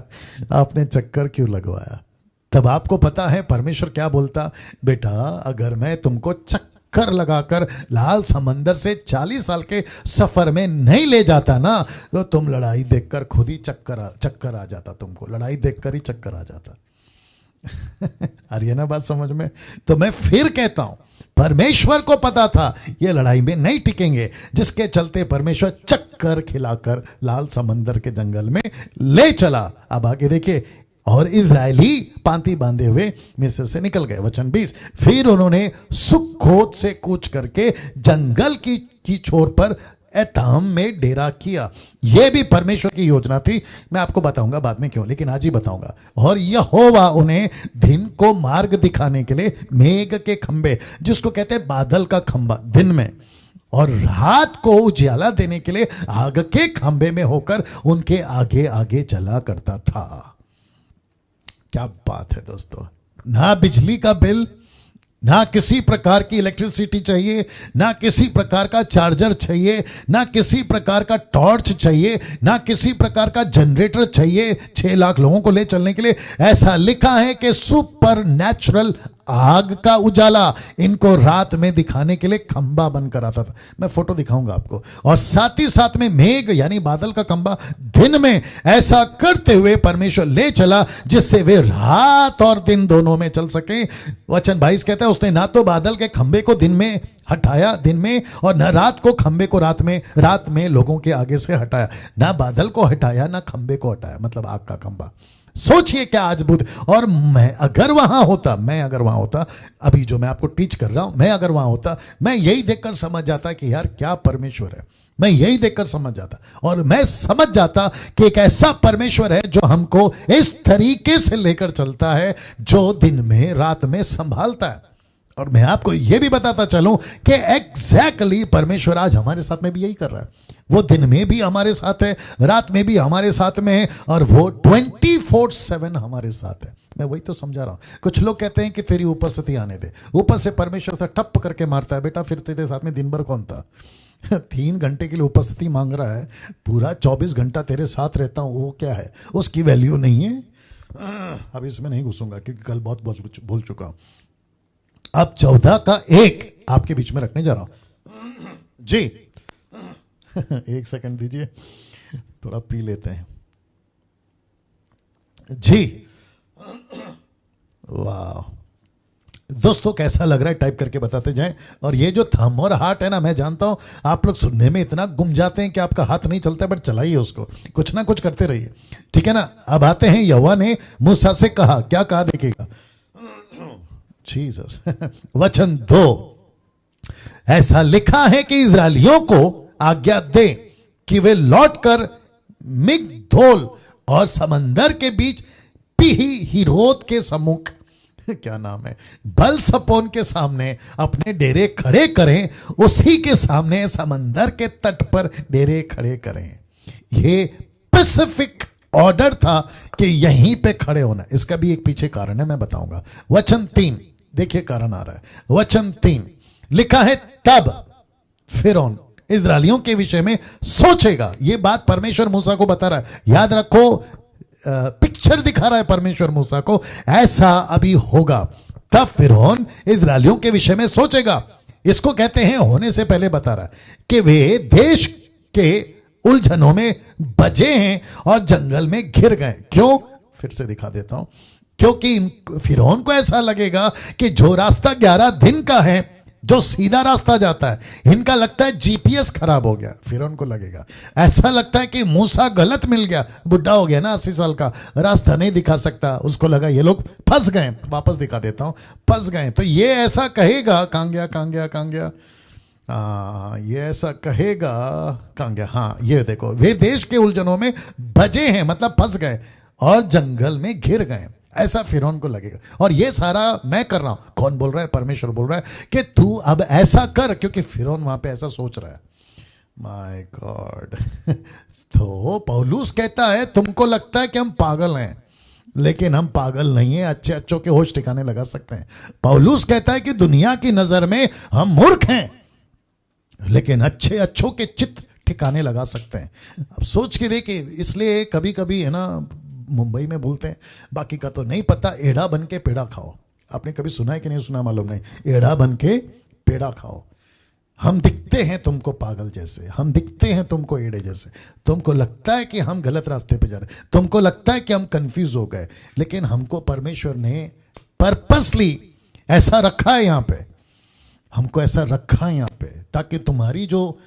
तब आपको पता है परमेश्वर क्या बोलता? बेटा, अगर मैं तुमको चक्कर लगाकर लाल समंदर से 40 साल के सफर में नहीं ले जाता ना, तो तुम लड़ाई देखकर खुद ही चक्कर आ जाता, तुमको लड़ाई देखकर ही चक्कर आ जाता। आ रही है ना बात समझ में? तो मैं फिर कहता हूं, परमेश्वर को पता था ये लड़ाई में नहीं टिकेंगे, जिसके चलते परमेश्वर चक्कर खिलाकर लाल समंदर के जंगल में ले चला। अब आगे देखिए, और इजरायली पांति बांधे हुए मिस्र से निकल गए। वचन 20, फिर उन्होंने सुक्कोत से कूच करके जंगल की छोर पर एताम में डेरा किया। यह भी परमेश्वर की योजना थी, मैं आपको बताऊंगा बाद में क्यों, लेकिन आज ही बताऊंगा। और यहोवा उन्हें दिन को मार्ग दिखाने के लिए मेघ के खंबे, जिसको कहते हैं बादल का खंबा, दिन में, और रात को उजियाला देने के लिए आग के खंबे में होकर उनके आगे आगे चला करता था। क्या बात है दोस्तों! ना बिजली का बिल, ना किसी प्रकार की इलेक्ट्रिसिटी चाहिए, ना किसी प्रकार का चार्जर चाहिए, ना किसी प्रकार का टॉर्च चाहिए, ना किसी प्रकार का जनरेटर चाहिए 6 लाख लोगों को ले चलने के लिए। ऐसा लिखा है कि सुपर नेचुरल आग का उजाला इनको रात में दिखाने के लिए खंबा बनकर आता था। मैं फोटो दिखाऊंगा आपको। और साथ ही साथ में मेघ यानी बादल का खंबा दिन में ऐसा करते हुए परमेश्वर ले चला जिससे वे रात और दिन दोनों में चल सके। वचन 22 कहता है, उसने ना तो बादल के खंबे को दिन में हटाया दिन में, और न रात को खंबे को रात में लोगों के आगे से हटाया। ना बादल को हटाया ना खंबे को हटाया, मतलब आग का खंबा। सोचिए क्या अद्भुत! और मैं अगर वहां होता, अभी जो मैं आपको टीच कर रहा हूं, मैं अगर वहां होता, मैं यही देखकर समझ जाता कि यार क्या परमेश्वर है। मैं यही देखकर समझ जाता, और मैं समझ जाता कि एक ऐसा परमेश्वर है जो हमको इस तरीके से लेकर चलता है, जो दिन में रात में संभालता है। और मैं आपको यह भी बताता चलूं कि एग्जैक्टली परमेश्वर आज हमारे साथ में भी यही कर रहा है। वो दिन में भी हमारे साथ है, रात में भी हमारे साथ में है, और वो 24/7 हमारे साथ है। मैं वही तो समझा रहा हूं। कुछ लोग कहते हैं कि तेरी उपस्थिति आने दे, ऊपर से परमेश्वर से ठप करके मारता है, बेटा फिर तेरे साथ में दिन भर कौन था? 3 घंटे के लिए उपस्थिति मांग रहा है, पूरा 24 घंटा तेरे साथ रहता हूं, वो क्या है? उसकी वैल्यू नहीं है। अब इसमें नहीं घुसूंगा क्योंकि कल बहुत बोल चुका हूं। अब 14 का 1 आपके बीच में रखने जा रहा हूं जी। 1 सेकंड दीजिए, थोड़ा पी लेते हैं जी। वाह दोस्तों, कैसा लग रहा है? टाइप करके बताते जाएं। और ये जो थंब और हार्ट है ना, मैं जानता हूं आप लोग सुनने में इतना गुम जाते हैं कि आपका हाथ नहीं चलता है, बट चलाइए उसको, कुछ ना कुछ करते रहिए, ठीक है ना। अब आते हैं, यहोवा ने मूसा से कहा, क्या कहा देखिएगा, जीसस। वचन 2, ऐसा लिखा है कि इजरायलियों को आज्ञा दे कि वे लौटकर मिगदोल और समंदर के बीच पीही हिरोत के सम्मुख, क्या नाम है, बलसपोन के सामने अपने डेरे खड़े करें। उसी के सामने समंदर के तट पर डेरे खड़े करें। यह पैसिफिक ऑर्डर था कि यहीं पे खड़े होना। इसका भी एक पीछे कारण है, मैं बताऊंगा। वचन 3 देखिए, कारण आ रहा है। वचन 3 लिखा है, तब फिरौन इजरायलियों के विषय में सोचेगा। ये बात परमेश्वर मूसा को बता रहा है। याद रखो, पिक्चर दिखा रहा है परमेश्वर मूसा को, ऐसा अभी होगा। तब फिरौन इजरायलियों के विषय में सोचेगा। इसको कहते हैं होने से पहले बता रहा है कि वे देश के उलझनों में बजे हैं और जंगल में घिर गए। क्यों? फिर से दिखा देता हूं। क्योंकि फिरौन को ऐसा लगेगा कि जो रास्ता 11 दिन का है, जो सीधा रास्ता जाता है, इनका लगता है जीपीएस खराब हो गया। फिरौन को लगेगा, ऐसा लगता है कि मूसा गलत मिल गया, बुढ़ा हो गया ना, 80 साल का, रास्ता नहीं दिखा सकता। उसको लगा ये लोग फंस गए। वापस दिखा देता हूं, फंस गए। तो ये ऐसा कहेगा, कहां गया कहां गया कहां गया, ये ऐसा कहेगा कहां गया, हाँ ये देखो, वे देश के उलझनों में बजे हैं, मतलब फंस गए और जंगल में घिर गए, ऐसा फिरौन को लगेगा। और ये सारा मैं कर रहा हूं। कौन बोल रहा है? परमेश्वर बोल रहा है कि तू अब ऐसा कर, क्योंकि फिरौन वहां पे ऐसा सोच रहा है। My God. तो पौलुस कहता है तुमको लगता है कि हम पागल हैं, लेकिन हम पागल नहीं है, अच्छे अच्छों के होश ठिकाने लगा सकते हैं। पौलुस कहता है कि दुनिया की नजर में हम मूर्ख हैं, लेकिन अच्छे अच्छों के चित्त ठिकाने लगा सकते हैं। अब सोच के देखिए, इसलिए कभी कभी है ना, मुंबई में बोलते हैं, बाकी का तो नहीं पता, एड़ा बन के पेड़ा खाओ। आपने कभी सुना है कि नहीं सुना मालूम नहीं, एड़ा बन के पेड़ा खाओ। हम दिखते हैं तुमको पागल जैसे, हम दिखते हैं तुमको एड़े जैसे, तुमको लगता है कि हम गलत रास्ते पे जा रहे, तुमको लगता है कि हम कंफ्यूज हो गए, लेकिन हमको परमेश्वर ने पर्पसली ऐसा रखा है यहाँ पे, हमको ऐसा रखा है यहाँ पे, ताकि तुम्हारी जो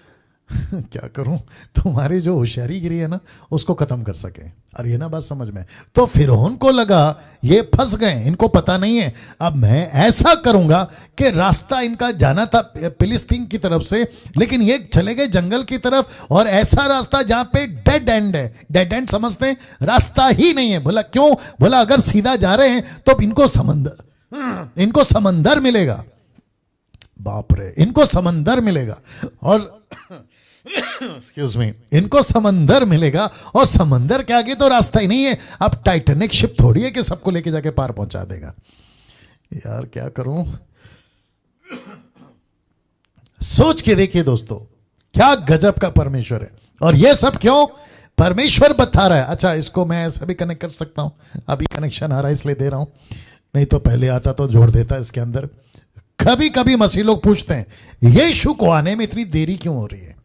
क्या करूं, तुम्हारी जो होशियारीगिरी है ना, उसको खत्म कर सके। और ये ना बात समझ में। तो फिरौन को लगा ये फंस गए, इनको पता नहीं है। अब मैं ऐसा करूंगा कि रास्ता इनका जाना था फिलिस्तीन की तरफ से, लेकिन ये चले गए जंगल की तरफ, और ऐसा रास्ता जहां पे डेड एंड है। डेड एंड समझते हैं, रास्ता ही नहीं है। बोला क्यों? बोला अगर सीधा जा रहे हैं तो इनको समंदर मिलेगा। बाप रे, इनको समंदर मिलेगा, और एक्सक्यूज मी, इनको समंदर मिलेगा, और समंदर के आगे तो रास्ता ही नहीं है। अब टाइटैनिक शिप थोड़ी है कि सबको लेके जाके पार पहुंचा देगा। यार क्या करूं, सोच के देखिए दोस्तों, क्या गजब का परमेश्वर है। और ये सब क्यों परमेश्वर बता रहा है। अच्छा, इसको मैं ऐसा भी कनेक्ट कर सकता हूं, अभी कनेक्शन आ रहा है इसलिए दे रहा हूं, नहीं तो पहले आता तो जोड़ देता इसके अंदर। कभी कभी मसीह लोग पूछते हैं यीशु को आने में इतनी देरी क्यों हो रही है,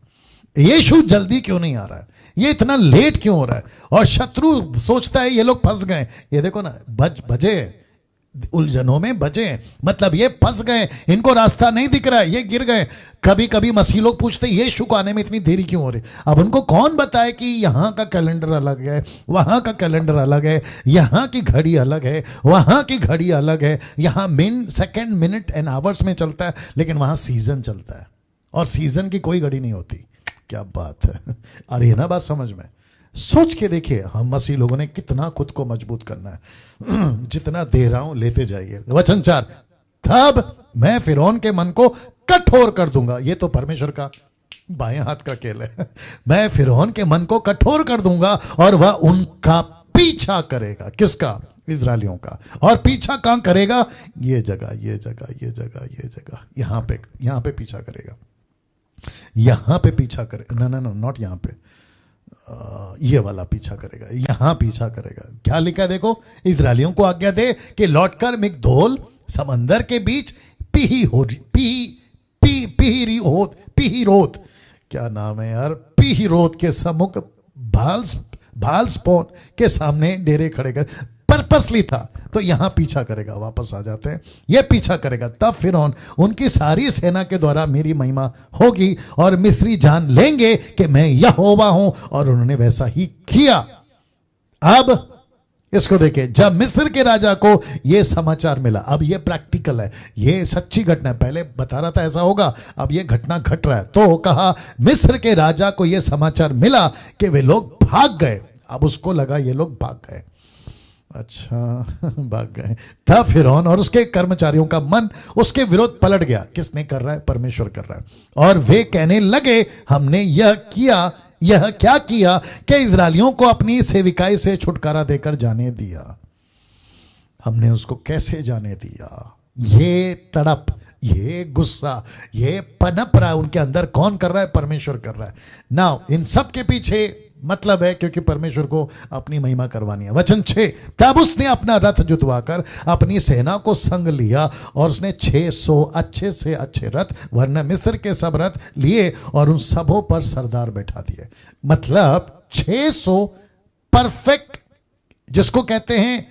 यीशु जल्दी क्यों नहीं आ रहा है, ये इतना लेट क्यों हो रहा है। और शत्रु सोचता है ये लोग फंस गए। ये देखो ना, बजे उलझनों में बजे, मतलब ये फंस गए, इनको रास्ता नहीं दिख रहा है, ये गिर गए। कभी कभी मसीह लोग पूछते हैं यीशु को आने में इतनी देरी क्यों हो रही। अब उनको कौन बताए कि यहां का कैलेंडर अलग है, वहां का कैलेंडर अलग है, यहां की घड़ी अलग है, वहां की घड़ी अलग है। यहां सेकंड मिनट एंड आवर्स में चलता है, लेकिन वहां सीजन चलता है, और सीजन की कोई घड़ी नहीं होती। क्या बात है। अरे ना बात समझ में। सोच के देखिए, हम मसीह लोगों ने कितना खुद को मजबूत करना है। जितना दे रहा हूं लेते जाइए। वचन 4, तब मैं फिरौन के मन को कठोर कर दूंगा। ये तो परमेश्वर का बाएं हाथ का खेल है। मैं फिरौन के मन को कठोर कर दूंगा, और वह उनका पीछा करेगा। किसका? इजरायलियों का। और पीछा कहां करेगा? ये जगह, ये जगह, ये जगह, ये जगह, यहां पे पीछा करेगा, यहां पे पीछा करेगा। नो नॉट यहां पे, ये वाला पीछा करेगा, यहां पीछा करेगा। क्या लिखा है देखो, इजरायलियों को आज्ञा दे कि लौटकर मिग्दोल समंदर के बीच पीहिरोत, क्या नाम है यार, पीहिरोत के सम्मुख भालस्पोन के सामने डेरे खड़े कर। पर्पसली था, तो यहां पीछा करेगा। वापस आ जाते हैं, यह पीछा करेगा। तब फिरौन उनकी सारी सेना के द्वारा मेरी महिमा होगी, और मिस्री जान लेंगे कि मैं यहोवा हूं। और उन्होंने वैसा ही किया। अब इसको देखिए, जब मिस्र के राजा को यह समाचार मिला, अब यह प्रैक्टिकल है, यह सच्ची घटना है। पहले बता रहा था ऐसा होगा, अब यह घटना घट रहा है। तो कहा, मिस्र के राजा को यह समाचार मिला कि वे लोग भाग गए। अब उसको लगा ये लोग भाग गए। अच्छा, भाग गए। तब फिरौन और उसके कर्मचारियों का मन उसके विरोध पलट गया। किसने कर रहा है? परमेश्वर कर रहा है। और वे कहने लगे, हमने यह क्या किया कि इजरायलियों को अपनी सेविकाई से छुटकारा देकर जाने दिया। हमने उसको कैसे जाने दिया? ये तड़प ये गुस्सा, ये पनप रहा है उनके अंदर। कौन कर रहा है? परमेश्वर कर रहा है। नाउ इन सब के पीछे मतलब है क्योंकि परमेश्वर को अपनी महिमा करवानी है। वचन 6, तब उसने अपना रथ जुतवाकर अपनी सेना को संग लिया और उसने 600 अच्छे से अच्छे रथ वरना मिस्र के सब रथ लिए और उन सबों पर सरदार बैठा दिए। मतलब 600 परफेक्ट, जिसको कहते हैं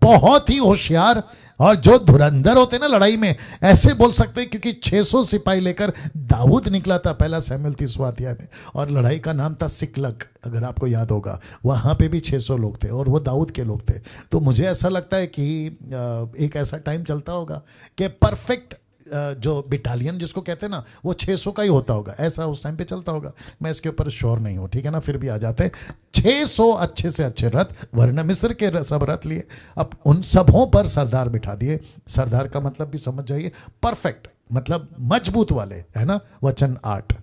बहुत ही होशियार, और जो धुरंधर होते हैं ना लड़ाई में, ऐसे बोल सकते हैं क्योंकि 600 सिपाही लेकर दाऊद निकला था पहला शमूएल 30वां अध्याय में, और लड़ाई का नाम था सिकलग, अगर आपको याद होगा। वहां पे भी 600 लोग थे और वो दाऊद के लोग थे। तो मुझे ऐसा लगता है कि एक ऐसा टाइम चलता होगा कि परफेक्ट जो बिटालियन जिसको कहते हैं ना, वो 600 का ही होता होगा, ऐसा उस टाइम पे चलता होगा। मैं इसके ऊपर श्योर नहीं हूं, ठीक है ना, फिर भी आ जाते हैं 600 अच्छे से अच्छे रथ वरना मिस्र के सब रथ लिए, अब उन सबों पर सरदार बिठा दिए। सरदार का मतलब भी समझ जाइए, परफेक्ट मतलब मजबूत वाले, है ना। वचन 8,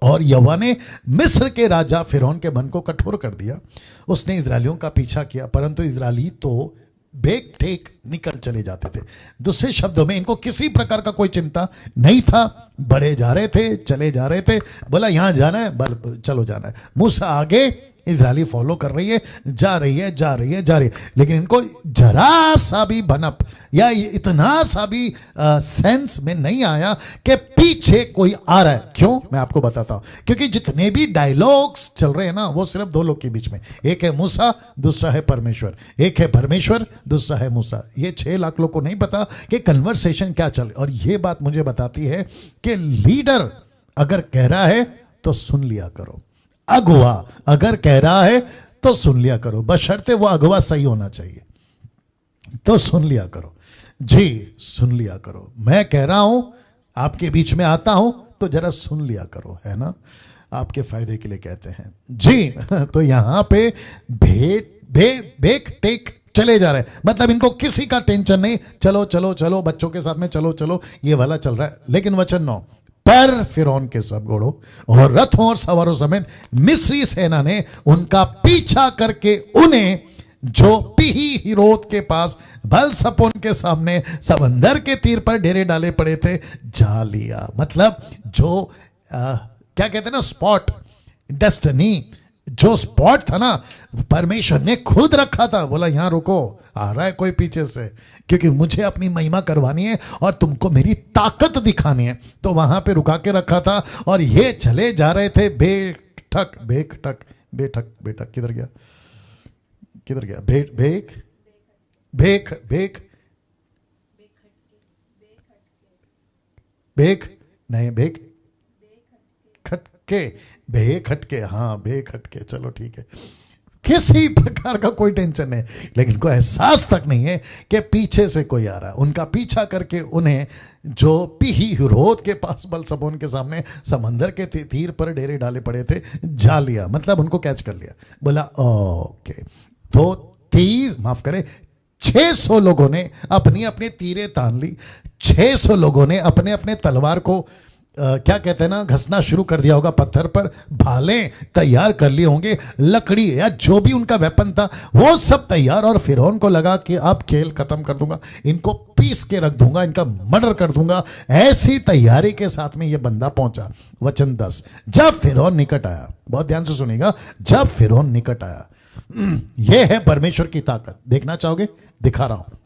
और यहोवा ने मिस्र के राजा फिरौन के मन को कठोर कर दिया, उसने इजरायलियों का पीछा किया परंतु इजरायली तो बेक ठेक निकल चले जाते थे। दूसरे शब्दों में इनको किसी प्रकार का कोई चिंता नहीं था, बढ़े जा रहे थे, चले जा रहे थे। बोला यहां जाना है, चलो जाना है। मूसा आगे, इजरायली फॉलो कर रही है, जा रही है, जा रही है, जा रही है, लेकिन इनको जरा सा भी भनक या इतना सा भी सेंस में नहीं आया कि पीछे कोई आ रहा है। क्यों? मैं आपको बताता हूं, क्योंकि जितने भी डायलॉग्स चल रहे हैं ना, वो सिर्फ दो लोग के बीच में, एक है मूसा, दूसरा है परमेश्वर। एक है परमेश्वर, दूसरा है मूसा। ये 6 लाख लोग को नहीं पता कि कन्वर्सेशन क्या चल। और ये बात मुझे बताती है कि लीडर अगर कह रहा है तो सुन लिया करो, अगुआ अगर कह रहा है तो सुन लिया करो, बशर्ते वो अगुआ सही होना चाहिए। तो सुन लिया करो जी, सुन लिया करो। मैं कह रहा हूं, आपके बीच में आता हूं तो जरा सुन लिया करो, है ना, आपके फायदे के लिए कहते हैं जी। तो यहां पे बेक टेक चले जा रहे हैं, मतलब इनको किसी का टेंशन नहीं, चलो चलो चलो, बच्चों के साथ में चलो चलो, ये वाला चल रहा है। लेकिन वचन 9, पर फिरौन के सब घोड़ों और रथों और सवारों समेत मिस्री सेना ने उनका पीछा करके उन्हें जो पीही हिरोत के पास बलसपोन के सामने समंदर के तीर पर डेरे डाले पड़े थे जा लिया। मतलब जो क्या कहते हैं ना, स्पॉट डेस्टिनी, जो स्पॉट था ना, परमेश्वर ने खुद रखा था। बोला यहां रुको, आ रहा है कोई पीछे से, क्योंकि मुझे अपनी महिमा करवानी है और तुमको मेरी ताकत दिखानी है। तो वहां पे रुका के रखा था और ये चले जा रहे थे बेठक बेठक बेठक बेठक, किधर गया, किधर गया, भेक भेक भेक भेक भेक नहीं, भेक खटके, बे खटके, हाँ बे खटके, चलो ठीक है। किसी प्रकार का कोई टेंशन नहीं, लेकिन कोई एहसास तक नहीं है कि पीछे से कोई आ रहा है। उनका पीछा करके उन्हें जो पीही हिरोत के पास बलसपोन के सामने समंदर के तीर पर डेरे डाले पड़े थे जा लिया, मतलब उनको कैच कर लिया। बोला ओके। तो 600 लोगों ने अपनी अपनी तीरें तान ली, 600 लोगों ने अपने अपने तलवार को क्या कहते हैं ना, घसना शुरू कर दिया होगा पत्थर पर, भालें तैयार कर लिए होंगे, लकड़ी या जो भी उनका वेपन था वो सब तैयार। और फिरौन को लगा कि अब खेल खत्म कर दूंगा, इनको पीस के रख दूंगा, इनका मर्डर कर दूंगा। ऐसी तैयारी के साथ में ये बंदा पहुंचा। वचन 10, जब फिरौन निकट आया, बहुत ध्यान से सुनिएगा, जब फिरौन निकट आया, यह है परमेश्वर की ताकत। देखना चाहोगे? दिखा रहा हूं,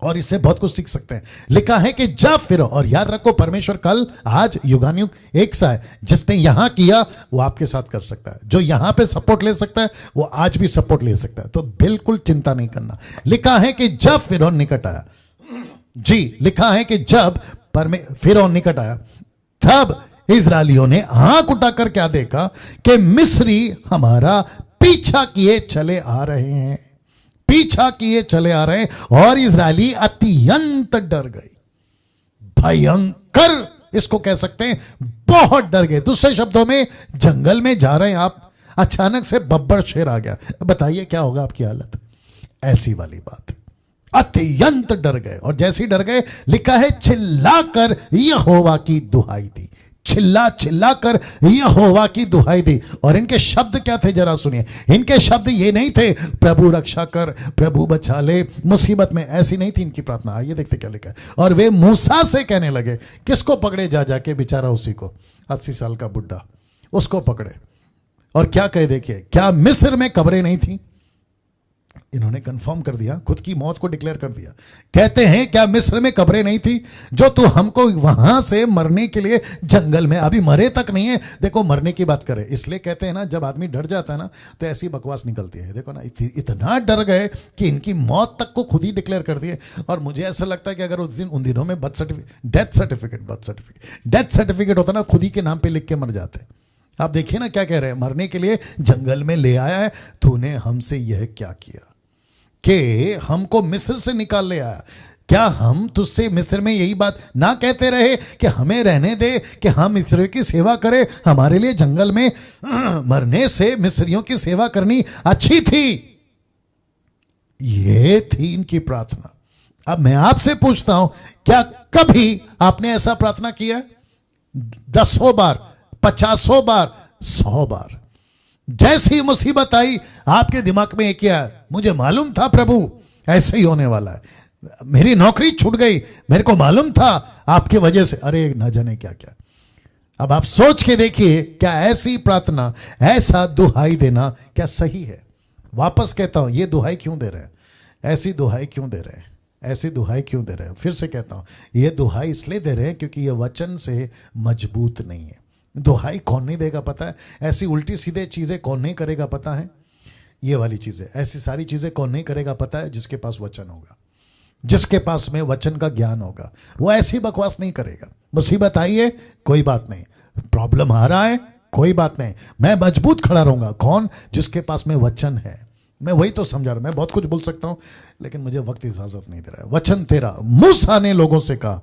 और इससे बहुत कुछ सीख सकते हैं। लिखा है कि जब फिरौन, और याद रखो परमेश्वर कल आज युगानुयुग एक सा है, जिसने यहां किया वो आपके साथ कर सकता है, जो यहां पे सपोर्ट ले सकता है वो आज भी सपोर्ट ले सकता है। तो बिल्कुल चिंता नहीं करना। लिखा है कि जब फिरौन निकट आया, जी लिखा है कि जब फिरौन निकट आया, तब इजरायलियों ने आंख उठाकर क्या देखा कि मिस्री हमारा पीछा किए चले आ रहे हैं, पीछा किए चले आ रहे हैं। और इजरायली अत्यंत डर गए, भयंकर इसको कह सकते हैं, बहुत डर गए। दूसरे शब्दों में, जंगल में जा रहे हैं आप, अचानक से बब्बर शेर आ गया, बताइए क्या होगा आपकी हालत? ऐसी वाली बात, अत्यंत डर गए। और जैसे ही डर गए, लिखा है चिल्लाकर यहोवा की दुहाई दी, चिल्ला चिल्ला कर यहोवा की दुहाई दी। और इनके शब्द क्या थे जरा सुनिए। इनके शब्द ये नहीं थे प्रभु रक्षा कर, प्रभु बचा ले मुसीबत में, ऐसी नहीं थी इनकी प्रार्थना। आइए देखते क्या लिखा है। और वे मूसा से कहने लगे, किसको पकड़े जा जाके, बेचारा उसी को, 80 साल का बुढ़ा, उसको पकड़े। और क्या कहे देखिए, क्या मिस्र में कब्रें नहीं थी? इन्होंने कंफर्म कर दिया, खुद की मौत को डिक्लेयर कर दिया। कहते हैं क्या मिस्र में कब्रें नहीं थी जो तू हमको वहां से मरने के लिए जंगल में, अभी मरे तक नहीं है, देखो मरने की बात करे। इसलिए कहते हैं ना, जब आदमी डर जाता है ना तो ऐसी बकवास निकलती है। देखो ना, इतना डर गए कि इनकी मौत तक को खुद ही डिक्लेयर कर दिए। और मुझे ऐसा लगता है कि अगर उन दिनों में डेथ सर्टिफिकेट होता ना, खुद ही के नाम पे लिख के मर जाते। आप देखिए ना क्या कह रहे हैं, मरने के लिए जंगल में ले आया है, तूने हमसे यह क्या किया कि हमको मिस्र से निकाल ले आया। क्या हम तुझसे मिस्र में यही बात ना कहते रहे कि हमें रहने दे, कि हम मिस्रियों की सेवा करें? हमारे लिए जंगल में मरने से मिस्रियों की सेवा करनी अच्छी थी। ये थी इनकी प्रार्थना। अब मैं आपसे पूछता हूं, क्या कभी आपने ऐसा प्रार्थना किया? 10 बार, 50 बार, 100 बार। जैसी मुसीबत आई आपके दिमाग में एक क्या, मुझे मालूम था प्रभु ऐसे ही होने वाला है, मेरी नौकरी छूट गई, मेरे को मालूम था आपकी वजह से, अरे न जाने क्या क्या। अब आप सोच के देखिए, क्या ऐसी प्रार्थना, ऐसा दुहाई देना क्या सही है? वापस कहता हूं, ये दुहाई क्यों दे रहे हैं? ऐसी दुहाई क्यों दे रहे हैं? ऐसी दुहाई क्यों दे रहे हैं? फिर से कहता हूं, ये दुहाई इसलिए दे रहे हैं क्योंकि ये वचन से मजबूत नहीं है। दुहाई कौन नहीं देगा पता है? ऐसी उल्टी सीधे चीजें कौन नहीं करेगा पता है? ये वाली चीजें, ऐसी सारी चीजें कौन नहीं करेगा पता है? जिसके पास वचन होगा, जिसके पास में वचन का ज्ञान होगा, वो ऐसी बकवास नहीं करेगा। मुसीबत आई है, कोई बात नहीं, प्रॉब्लम आ रहा है, कोई बात नहीं, मैं मजबूत खड़ा रहूंगा। कौन? जिसके पास में वचन है। मैं वही तो समझा रहा हूं। मैं बहुत कुछ बोल सकता हूं लेकिन मुझे वक्त इजाजत नहीं दे रहा है। वचन तेरा, मूसा ने लोगों से कहा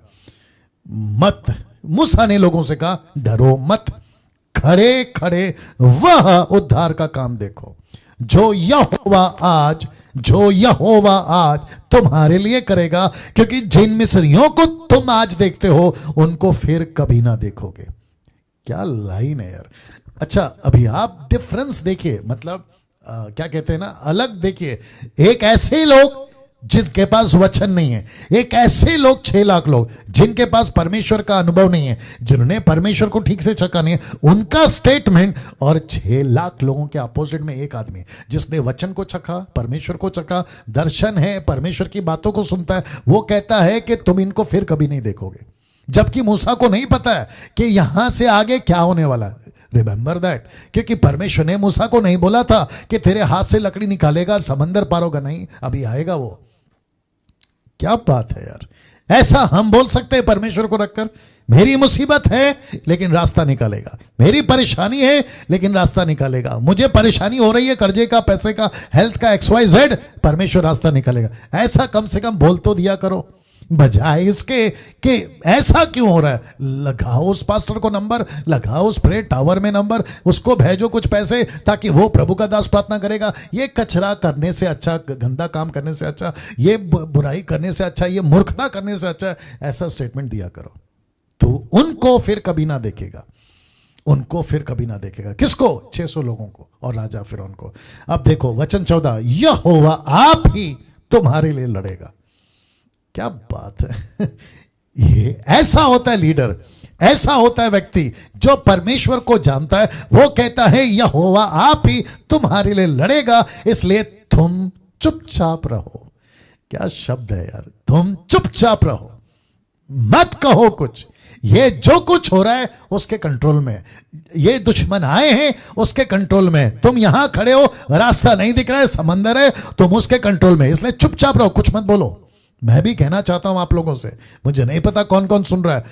मत, मूसा ने लोगों से कहा डरो मत, खड़े खड़े वह उद्धार का काम देखो जो यहोवा आज तुम्हारे लिए करेगा, क्योंकि जिन मिस्रियों को तुम आज देखते हो उनको फिर कभी ना देखोगे। क्या लाइन है यार। अच्छा, अभी आप डिफरेंस देखिए, मतलब क्या कहते हैं ना, अलग देखिए। एक ऐसे लोग जिनके पास वचन नहीं है, एक ऐसे लोग 6 लाख लोग जिनके पास परमेश्वर का अनुभव नहीं है, जिन्होंने परमेश्वर को ठीक से चखा नहीं है, उनका स्टेटमेंट, और 6 लाख लोगों के अपोजिट में एक आदमी है जिसने वचन को चखा, परमेश्वर को चखा, दर्शन है, परमेश्वर की बातों को सुनता है। वो कहता है कि तुम इनको फिर कभी नहीं देखोगे। जबकि मूसा को नहीं पता है कि यहां से आगे क्या होने वाला है। रिमेंबर दैट, क्योंकि परमेश्वर ने मूसा को नहीं बोला था कि तेरे हाथ से लकड़ी निकालेगा, समंदर पार होगा, नहीं, अभी आएगा वो। क्या बात है यार। ऐसा हम बोल सकते हैं परमेश्वर को रखकर, मेरी मुसीबत है लेकिन रास्ता निकालेगा, मेरी परेशानी है लेकिन रास्ता निकालेगा, मुझे परेशानी हो रही है कर्जे का, पैसे का, हेल्थ का, XYZ, परमेश्वर रास्ता निकालेगा। ऐसा कम से कम बोल तो दिया करो, बजाय इसके कि ऐसा क्यों हो रहा है। लगाओ उस पास्टर को नंबर, लगाओ उस प्रेयर टावर में नंबर, उसको भेजो कुछ पैसे ताकि वो प्रभु का दास प्रार्थना करेगा। ये कचरा करने से अच्छा, गंदा काम करने से अच्छा, ये बुराई करने से अच्छा, ये मूर्खता करने से अच्छा, ऐसा स्टेटमेंट दिया करो तो उनको फिर कभी ना देखेगा, उनको फिर कभी ना देखेगा। किसको? 600 लोगों को और राजा फिरौन को। अब देखो वचन 14, यहोवा आप ही तुम्हारे लिए लड़ेगा। क्या बात है। ये ऐसा होता है लीडर, ऐसा होता है व्यक्ति जो परमेश्वर को जानता है। वो कहता है यहोवा आप ही तुम्हारे लिए लड़ेगा, इसलिए तुम चुपचाप रहो। क्या शब्द है यार, तुम चुपचाप रहो, मत कहो कुछ। ये जो कुछ हो रहा है उसके कंट्रोल में, ये दुश्मन आए हैं उसके कंट्रोल में। तुम यहां खड़े हो, रास्ता नहीं दिख रहा है, समंदर है, तुम उसके कंट्रोल में, इसलिए चुपचाप रहो, कुछ मत बोलो। मैं भी कहना चाहता हूं आप लोगों से, मुझे नहीं पता कौन कौन सुन रहा है,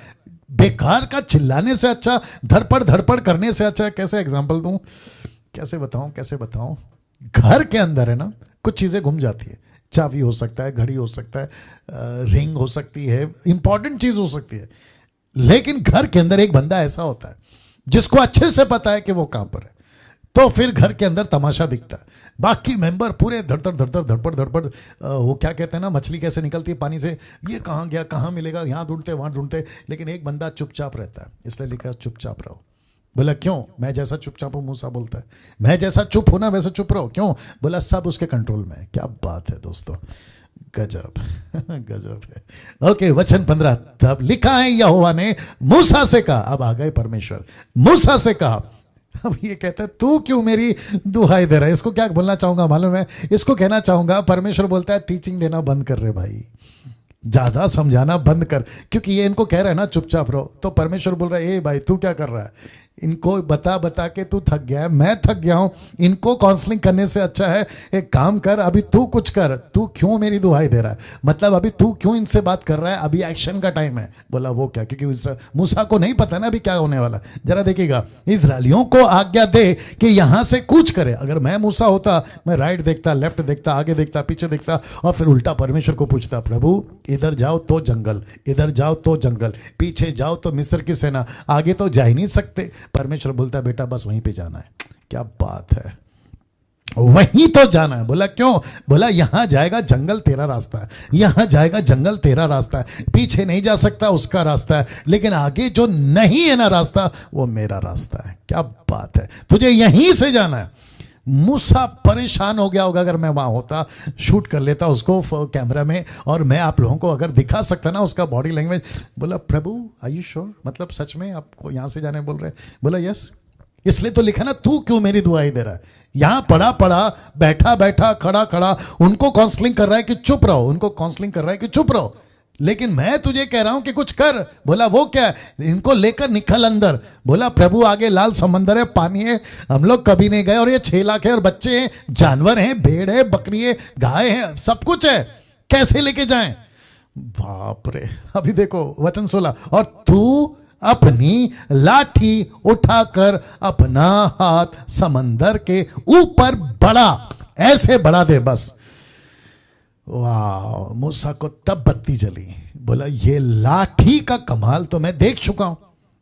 बेकार का चिल्लाने से अच्छा, धड़पड़ करने से अच्छा। कैसे एग्जांपल दूं, कैसे बताऊं। घर के अंदर है ना, कुछ चीजें घूम जाती है, चाबी हो सकता है, घड़ी हो सकता है, रिंग हो सकती है, इंपॉर्टेंट चीज हो सकती है, लेकिन घर के अंदर एक बंदा ऐसा होता है जिसको अच्छे से पता है कि वो कहां पर है। तो फिर घर के अंदर तमाशा दिखता है। बाकी मेंबर पूरे धड़धड़ धड़धड़ धड़पड़ धड़पड़, वो क्या कहते हैं ना, मछली कैसे निकलती है पानी से, ये कहाँ गया, कहाँ मिलेगा, यहाँ ढूंढते वहाँ ढूंढते, लेकिन एक बंदा चुपचाप रहता है। इसलिए लिखा है चुपचाप रहो। बोला क्यों? मैं जैसा चुपचाप हूँ, मूसा बोलता है, मैं जैसा चुप हूं ना वैसे चुप रहो। क्यों? बोला सब उसके कंट्रोल में है। क्या बात है दोस्तों, गजब गजब है। ओके, वचन 15, तब लिखा है यहोवा ने मूसा से कहा, अब आ गए परमेश्वर, मूसा से कहा। अब ये कहता है तू क्यों मेरी दुहाई दे रहा है? इसको क्या बोलना चाहूंगा मालूम है? इसको कहना चाहूंगा, परमेश्वर बोलता है टीचिंग देना बंद कर रहे भाई, ज्यादा समझाना बंद कर, क्योंकि ये इनको कह रहा है ना चुपचाप रहो। तो परमेश्वर बोल रहा है ए भाई तू क्या कर रहा है? इनको बता बता के तू थक गया है, मैं थक गया हूं। इनको काउंसलिंग करने से अच्छा है एक काम कर, अभी तू कुछ कर। तू क्यों मेरी दुहाई दे रहा है? मतलब अभी तू क्यों इनसे बात कर रहा है? अभी एक्शन का टाइम है। बोला वो क्या? क्योंकि मूसा को नहीं पता ना अभी क्या होने वाला। जरा देखिएगा, इजरायलियों को आज्ञा दे कि यहां से कूच करे। अगर मैं मूसा होता, मैं राइट देखता, लेफ्ट देखता, आगे देखता, पीछे देखता, और फिर उल्टा परमेश्वर को पूछता, प्रभु इधर जाओ तो जंगल, इधर जाओ तो जंगल, पीछे जाओ तो मिस्र की सेना, आगे तो जा ही नहीं सकते। परमेश्वर बोलता है बेटा बस वहीं पे जाना है। क्या बात है, वहीं तो जाना है। बोला क्यों? बोला यहां जाएगा जंगल तेरा रास्ता है, यहां जाएगा जंगल तेरा रास्ता है, पीछे नहीं जा सकता उसका रास्ता है, लेकिन आगे जो नहीं है ना रास्ता वो मेरा रास्ता है। क्या बात है, तुझे यहीं से जाना है। मूसा परेशान हो गया होगा, अगर मैं वहां होता शूट कर लेता उसको कैमरा में और मैं आप लोगों को अगर दिखा सकता ना उसका बॉडी लैंग्वेज। बोला प्रभु आर यू श्योर, मतलब सच में आपको यहां से जाने बोल रहे? बोला यस। इसलिए तो लिखा ना तू क्यों मेरी दुआई दे रहा है? यहां पड़ा पड़ा, बैठा बैठा, खड़ा खड़ा उनको काउंसलिंग कर रहा है कि चुप रहो, उनको काउंसलिंग कर रहा है कि चुप रहो, लेकिन मैं तुझे कह रहा हूं कि कुछ कर। बोला वो क्या है? इनको लेकर निकल अंदर। बोला प्रभु आगे लाल समंदर है, पानी है, हम लोग कभी नहीं गए, और ये 6 लाख है, और बच्चे हैं, जानवर हैं, भेड़ है, बकरी है, गाय है, सब कुछ है, कैसे लेके जाएं? बाप रे। अभी देखो वचन 16, और तू अपनी लाठी उठाकर अपना हाथ समंदर के ऊपर बढ़ा, ऐसे बढ़ा दे बस। वाह, मूसा को तब बत्ती जली। बोला ये लाठी का कमाल तो मैं देख चुका हूं।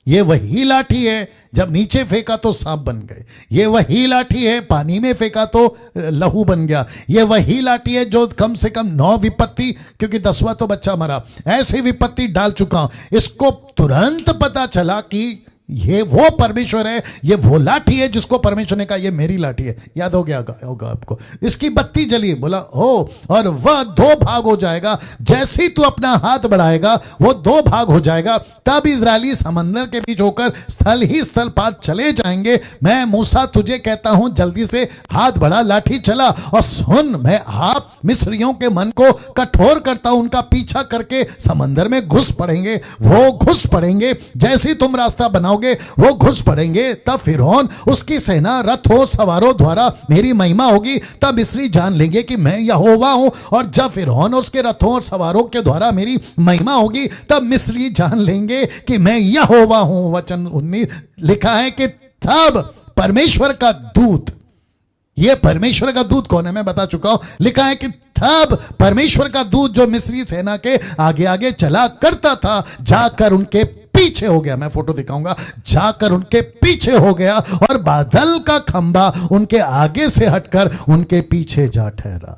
ये वही लाठी है जब नीचे फेंका तो सांप बन गए, ये वही लाठी है पानी में फेंका तो लहू बन गया, ये वही लाठी है जो कम से कम 9 विपत्ति, क्योंकि 10वां तो बच्चा मरा, ऐसी विपत्ति डाल चुका हूं। इसको तुरंत पता चला कि ये वो परमेश्वर है, ये वो लाठी है जिसको परमेश्वर ने कहा ये मेरी लाठी है। याद हो गया होगा आपको। इसकी बत्ती जली। बोला हो, और वह 2 भाग हो जाएगा। जैसे ही तू अपना हाथ बढ़ाएगा वो 2 भाग हो जाएगा। तब इजरायली समंदर के बीच होकर स्थल ही स्थल पार चले जाएंगे। मैं मूसा तुझे कहता हूं जल्दी से हाथ बढ़ा, लाठी चला, और सुन मैं आप मिस्रियों के मन को कठोर करता हूं, उनका पीछा करके समंदर में घुस पड़ेंगे, वो घुस पड़ेंगे। जैसे ही तुम रास्ता बनाओ वो घुस पड़ेंगे। तब फिरौन उसकी सेना रथों सवारों द्वारा मेरी महिमा होगी। तब मिस्री जान लेंगे कि मैं यहोवा हूं। और जब फिरौन उसके रथों और सवारों के द्वारा मेरी महिमा होगी तब मिस्री जान लेंगे कि मैं यहोवा हूं। वचन 19 लिखा है कि तब परमेश्वर का दूत, ये परमेश्वर का दूत कौन है मैं बता चुका हूं। लिखा है कि तब परमेश्वर का दूत जो मिस्री सेना के आगे आगे चला करता था जाकर उनके पीछे हो गया। मैं फोटो दिखाऊंगा। जाकर उनके पीछे हो गया और बादल का खंबा उनके आगे से हटकर उनके पीछे जा ठहरा।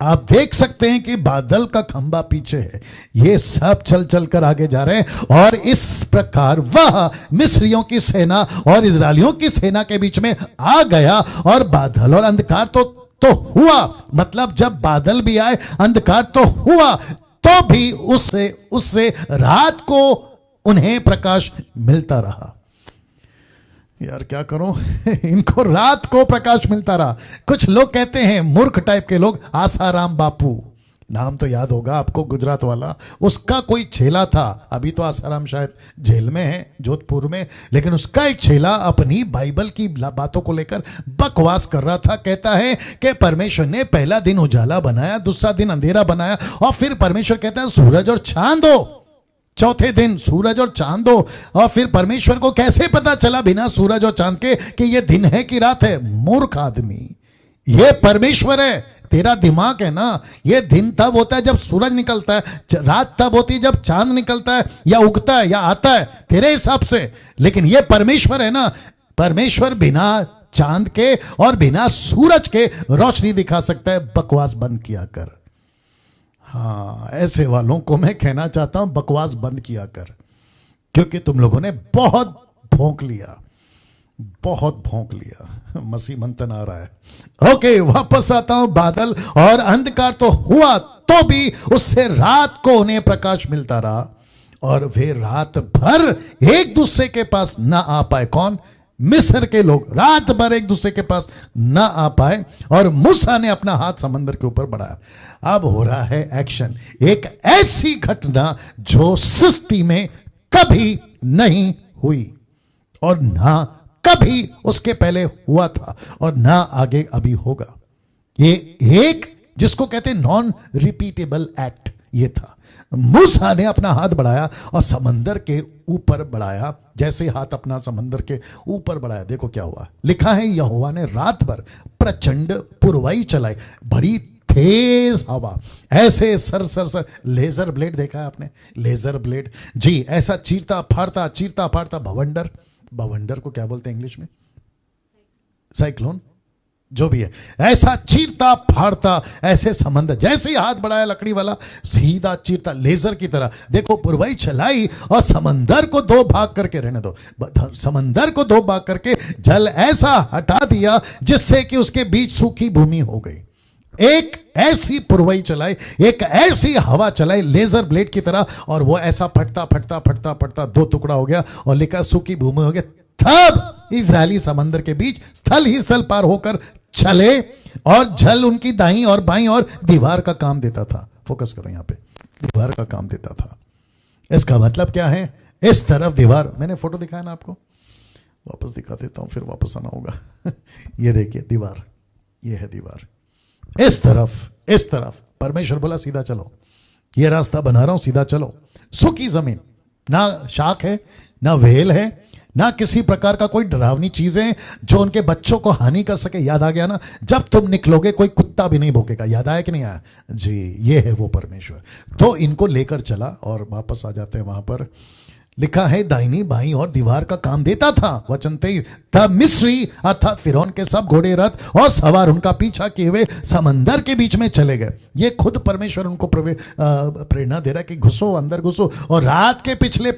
आप देख सकते हैं कि बादल का खंबा पीछे है, ये सब चल चल कर आगे जा रहे हैं। और इस प्रकार वह मिस्रियों की सेना और इजरायलियों की सेना के बीच में आ गया। और बादल और अंधकार तो हुआ, मतलब जब बादल भी आए अंधकार तो हुआ, तो भी उससे रात को उन्हें प्रकाश मिलता रहा। यार क्या करूं इनको रात को प्रकाश मिलता रहा। कुछ लोग कहते हैं, मूर्ख टाइप के लोग, आसाराम बापू, नाम तो याद होगा आपको, गुजरात वाला, उसका कोई चेला था। अभी तो आसाराम शायद जेल में है जोधपुर में, लेकिन उसका एक चेला अपनी बाइबल की बातों को लेकर बकवास कर रहा था। कहता है कि परमेश्वर ने पहला दिन उजाला बनाया, दूसरा दिन अंधेरा बनाया, और फिर परमेश्वर कहता है सूरज और चांद हो। चौथे दिन सूरज और चांद हो। और फिर परमेश्वर को कैसे पता चला बिना सूरज और चांद के कि ये दिन है कि रात है? मूर्ख आदमी, ये परमेश्वर है, तेरा दिमाग है ना। ये दिन तब होता है जब सूरज निकलता है, रात तब होती है जब चांद निकलता है या उगता है या आता है, तेरे हिसाब से। लेकिन ये परमेश्वर है ना, परमेश्वर बिना चांद के और बिना सूरज के रोशनी दिखा सकता है। बकवास बंद किया कर। हाँ, ऐसे वालों को मैं कहना चाहता हूं बकवास बंद किया कर, क्योंकि तुम लोगों ने बहुत भौंक लिया, बहुत भौंक लिया। मसीह मंथन आ रहा है। ओके, वापस आता हूं। बादल और अंधकार तो हुआ, तो भी उससे रात को उन्हें प्रकाश मिलता रहा और वे रात भर एक दूसरे के पास ना आ पाए। कौन? मिस्र के लोग रात भर एक दूसरे के पास ना आ पाए और मूसा ने अपना हाथ समंदर के ऊपर बढ़ाया। अब हो रहा है एक्शन, एक ऐसी घटना जो सृष्टि में कभी नहीं हुई और ना कभी उसके पहले हुआ था और ना आगे अभी होगा। ये एक जिसको कहते हैं नॉन रिपीटेबल एक्ट ये था। मूसा ने अपना हाथ बढ़ाया और समंदर के ऊपर बढ़ाया। जैसे हाथ अपना समंदर के ऊपर बढ़ाया, देखो क्या हुआ। लिखा है यहोवा ने रात भर प्रचंड पुरवाई चलाई, बड़ी तेज हवा, ऐसे सर सर सर। लेजर ब्लेड देखा है आपने? लेजर ब्लेड जी, ऐसा चीरता फाड़ता भवंडर। भवंडर को क्या बोलते हैं इंग्लिश में? साइक्लोन, जो भी है, ऐसा चीरता फाड़ता ऐसे समंदर। जैसे ही हाथ बढ़ाया लकड़ी वाला, सीधा चीरता लेजर की तरह। देखो पुरवाई चलाई और समंदर को दो भाग करके, रहने दो, समंदर को दो भाग करके जल ऐसा हटा दिया जिससे कि उसके बीच सूखी भूमि हो गई। एक ऐसी पुरवाई चलाई, एक ऐसी हवा चलाई लेजर ब्लेड की तरह, और वो ऐसा फटता दो टुकड़ा हो गया और लिखा सूखी भूमि हो गया। तब इजरायली समंदर के बीच स्थल ही स्थल पार होकर चले और जल उनकी दाईं और बाईं और दीवार का काम देता था। फोकस करो यहां पे, दीवार का काम देता था। इसका मतलब क्या है? इस तरफ दीवार, मैंने फोटो दिखाया ना आपको, वापस दिखा देता हूं, फिर वापस आना होगा। ये देखिए दीवार, ये है दीवार। इस तरफ परमेश्वर बोला सीधा चलो, ये रास्ता बना रहा हूं, सीधा चलो। सूखी जमीन, ना शाख है, ना वेल है, ना किसी प्रकार का कोई डरावनी चीजें जो उनके बच्चों को हानि कर सके। याद आ गया ना? जब तुम निकलोगे कोई कुत्ता भी नहीं भौंकेगा। याद आया कि नहीं आया जी? ये है वो परमेश्वर। तो इनको लेकर चला और वापस आ जाते हैं वहां पर। लिखा है दाहिनी बाईं और दीवार का काम देता था। वचन 23, तब मिस्री अर्थात फिरौन के सब घोड़े रथ और सवार उनका पीछा किए हुए समंदर के बीच में चले गए। ये खुद परमेश्वर उनको प्रेरणा दे रहा है कि घुसो, अंदर घुसो। और रात के पिछले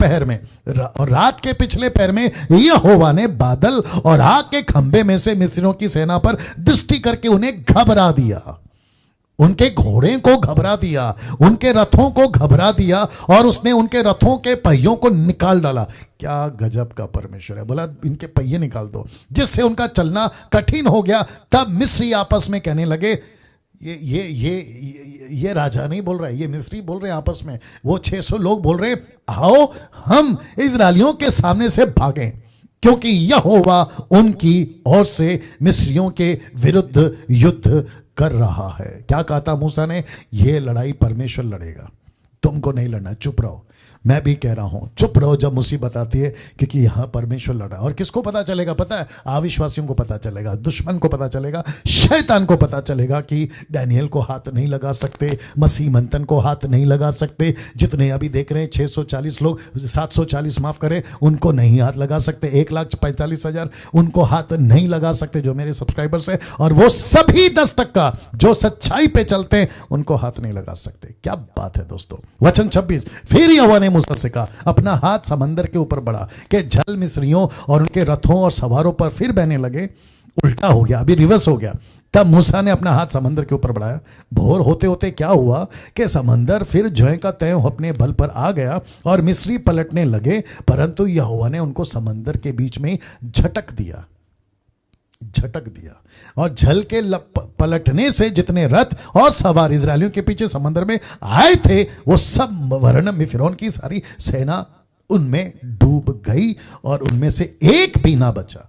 पहर में यहोवा ने बादल और आग के खंभे में से मिस्रियों की सेना पर दृष्टि करके उन्हें घबरा दिया, उनके घोड़े को घबरा दिया, उनके रथों को घबरा दिया और उसने उनके रथों के पहियों को निकाल डाला। क्या गजब का परमेश्वर है। बोला इनके पहिए निकाल दो, जिससे उनका चलना कठिन हो गया। तब मिस्री आपस में कहने लगे, ये राजा नहीं बोल रहा है, ये मिस्री बोल रहे हैं आपस में। वो 600 लोग बोल रहे, आओ हम इजरायलियों के सामने से भागें, क्योंकि यहोवा उनकी ओर से मिस्रियों के विरुद्ध युद्ध कर रहा है। क्या कहा था मूसा ने? यह लड़ाई परमेश्वर लड़ेगा, तुमको नहीं लड़ना, चुप रहो। मैं भी कह रहा हूं चुप रहो जब मुसीबत आती है, क्योंकि यहां परमेश्वर लड़ रहा है। और किसको पता चलेगा? पता है, अविश्वासियों को पता चलेगा, दुश्मन को पता चलेगा, शैतान को पता चलेगा कि डैनियल को हाथ नहीं लगा सकते, मसीह मंथन को हाथ नहीं लगा सकते। जितने अभी देख रहे हैं 640 लोग, 740 माफ करें, उनको नहीं हाथ लगा सकते। 1,45,000 उनको हाथ नहीं लगा सकते जो मेरे सब्सक्राइबर्स है। और वो सभी 10% जो सच्चाई पे चलते हैं उनको हाथ नहीं लगा सकते। क्या बात है दोस्तों। वचन 26, फिर यहोवा ने मूसा से कहा, अपना हाथ समंदर के ऊपर बढ़ा कि जल मिस्रियों और उनके रथों और सवारों पर फिर बहने लगे। उल्टा हो गया, अभी रिवर्स हो गया। तब मूसा ने अपना हाथ समंदर के ऊपर बढ़ाया। भोर होते होते क्या हुआ कि समंदर फिर ज्यों का त्यों अपने बल पर आ गया और मिस्री पलटने लगे, परंतु यहोवा ने उनको समंदर के बीच में झटक दिया और जल के पलटने से जितने रथ और सवार इजरायलियों के पीछे समंदर में आए थे, वो सब वरन में फिरौन की सारी सेना उनमें डूब गई और उनमें से एक भी ना बचा।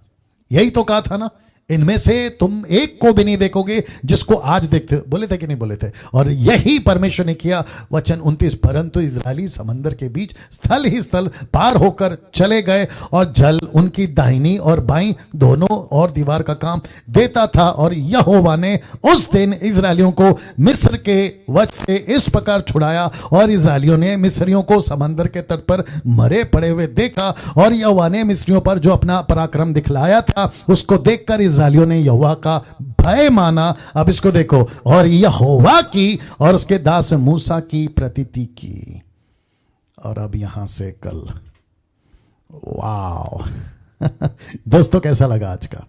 यही तो कहा था ना, इनमें से तुम एक को भी नहीं देखोगे जिसको आज देखते हो। बोले थे कि नहीं बोले थे? और यही परमेश्वर ने किया। वचन 29, परंतु इजरायली समंदर के बीच स्थल ही स्थल पार होकर चले गए और जल उनकी दाहिनी और बाईं दोनों और दीवार का काम देता था। और यहोवा ने उस दिन इजरायलियों को मिस्र के वश से इस प्रकार छुड़ाया और इजरायलियों ने मिस्रियों को समंदर के तट पर मरे पड़े हुए देखा। और यहोवा ने मिस्रियों पर जो अपना पराक्रम दिखलाया था उसको देखकर इजरायलियों ने यहोवा का भय माना। अब इसको देखो, और यहोवा की और उसके दास मूसा की प्रतीति की। और अब यहां से कल, वाव दोस्तों कैसा लगा आज का?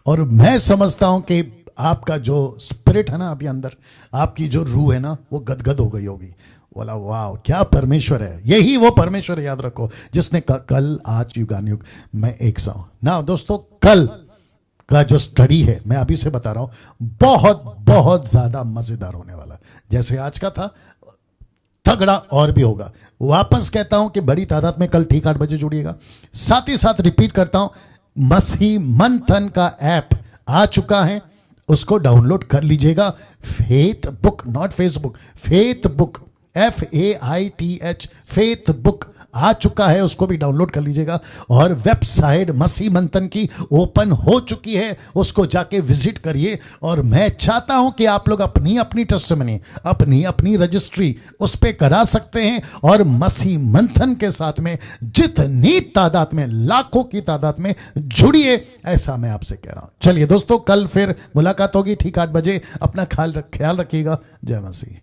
और मैं समझता हूं कि आपका जो स्पिरिट है ना अभी अंदर, आपकी जो रूह है ना वो गदगद हो गई होगी। बोला वाह क्या परमेश्वर है। यही वो परमेश्वर है, याद रखो, जिसने कल आज युगानुयुग मैं एक सा हूं ना। दोस्तों कल का जो स्टडी है मैं अभी से बता रहा हूं, बहुत बहुत ज्यादा मजेदार होने वाला। जैसे आज का था तगड़ा और भी होगा। वापस कहता हूं कि बड़ी तादाद में कल ठीक 8 बजे जुड़िएगा। साथ ही साथ रिपीट करता हूं, मसीह मंथन का ऐप आ चुका है, उसको डाउनलोड कर लीजिएगा। Faith book, not Facebook, faith book, FAITH, faith book आ चुका है, उसको भी डाउनलोड कर लीजिएगा। और वेबसाइट मसीह मंथन की ओपन हो चुकी है, उसको जाके विजिट करिए। और मैं चाहता हूं कि आप लोग अपनी अपनी टेस्टिमनी, अपनी अपनी रजिस्ट्री उस पर करा सकते हैं। और मसीह मंथन के साथ में जितनी तादाद में, लाखों की तादाद में जुड़िए, ऐसा मैं आपसे कह रहा हूं। चलिए दोस्तों, कल फिर मुलाकात होगी ठीक 8 बजे। अपना ख्याल रखिएगा। जय मसीह।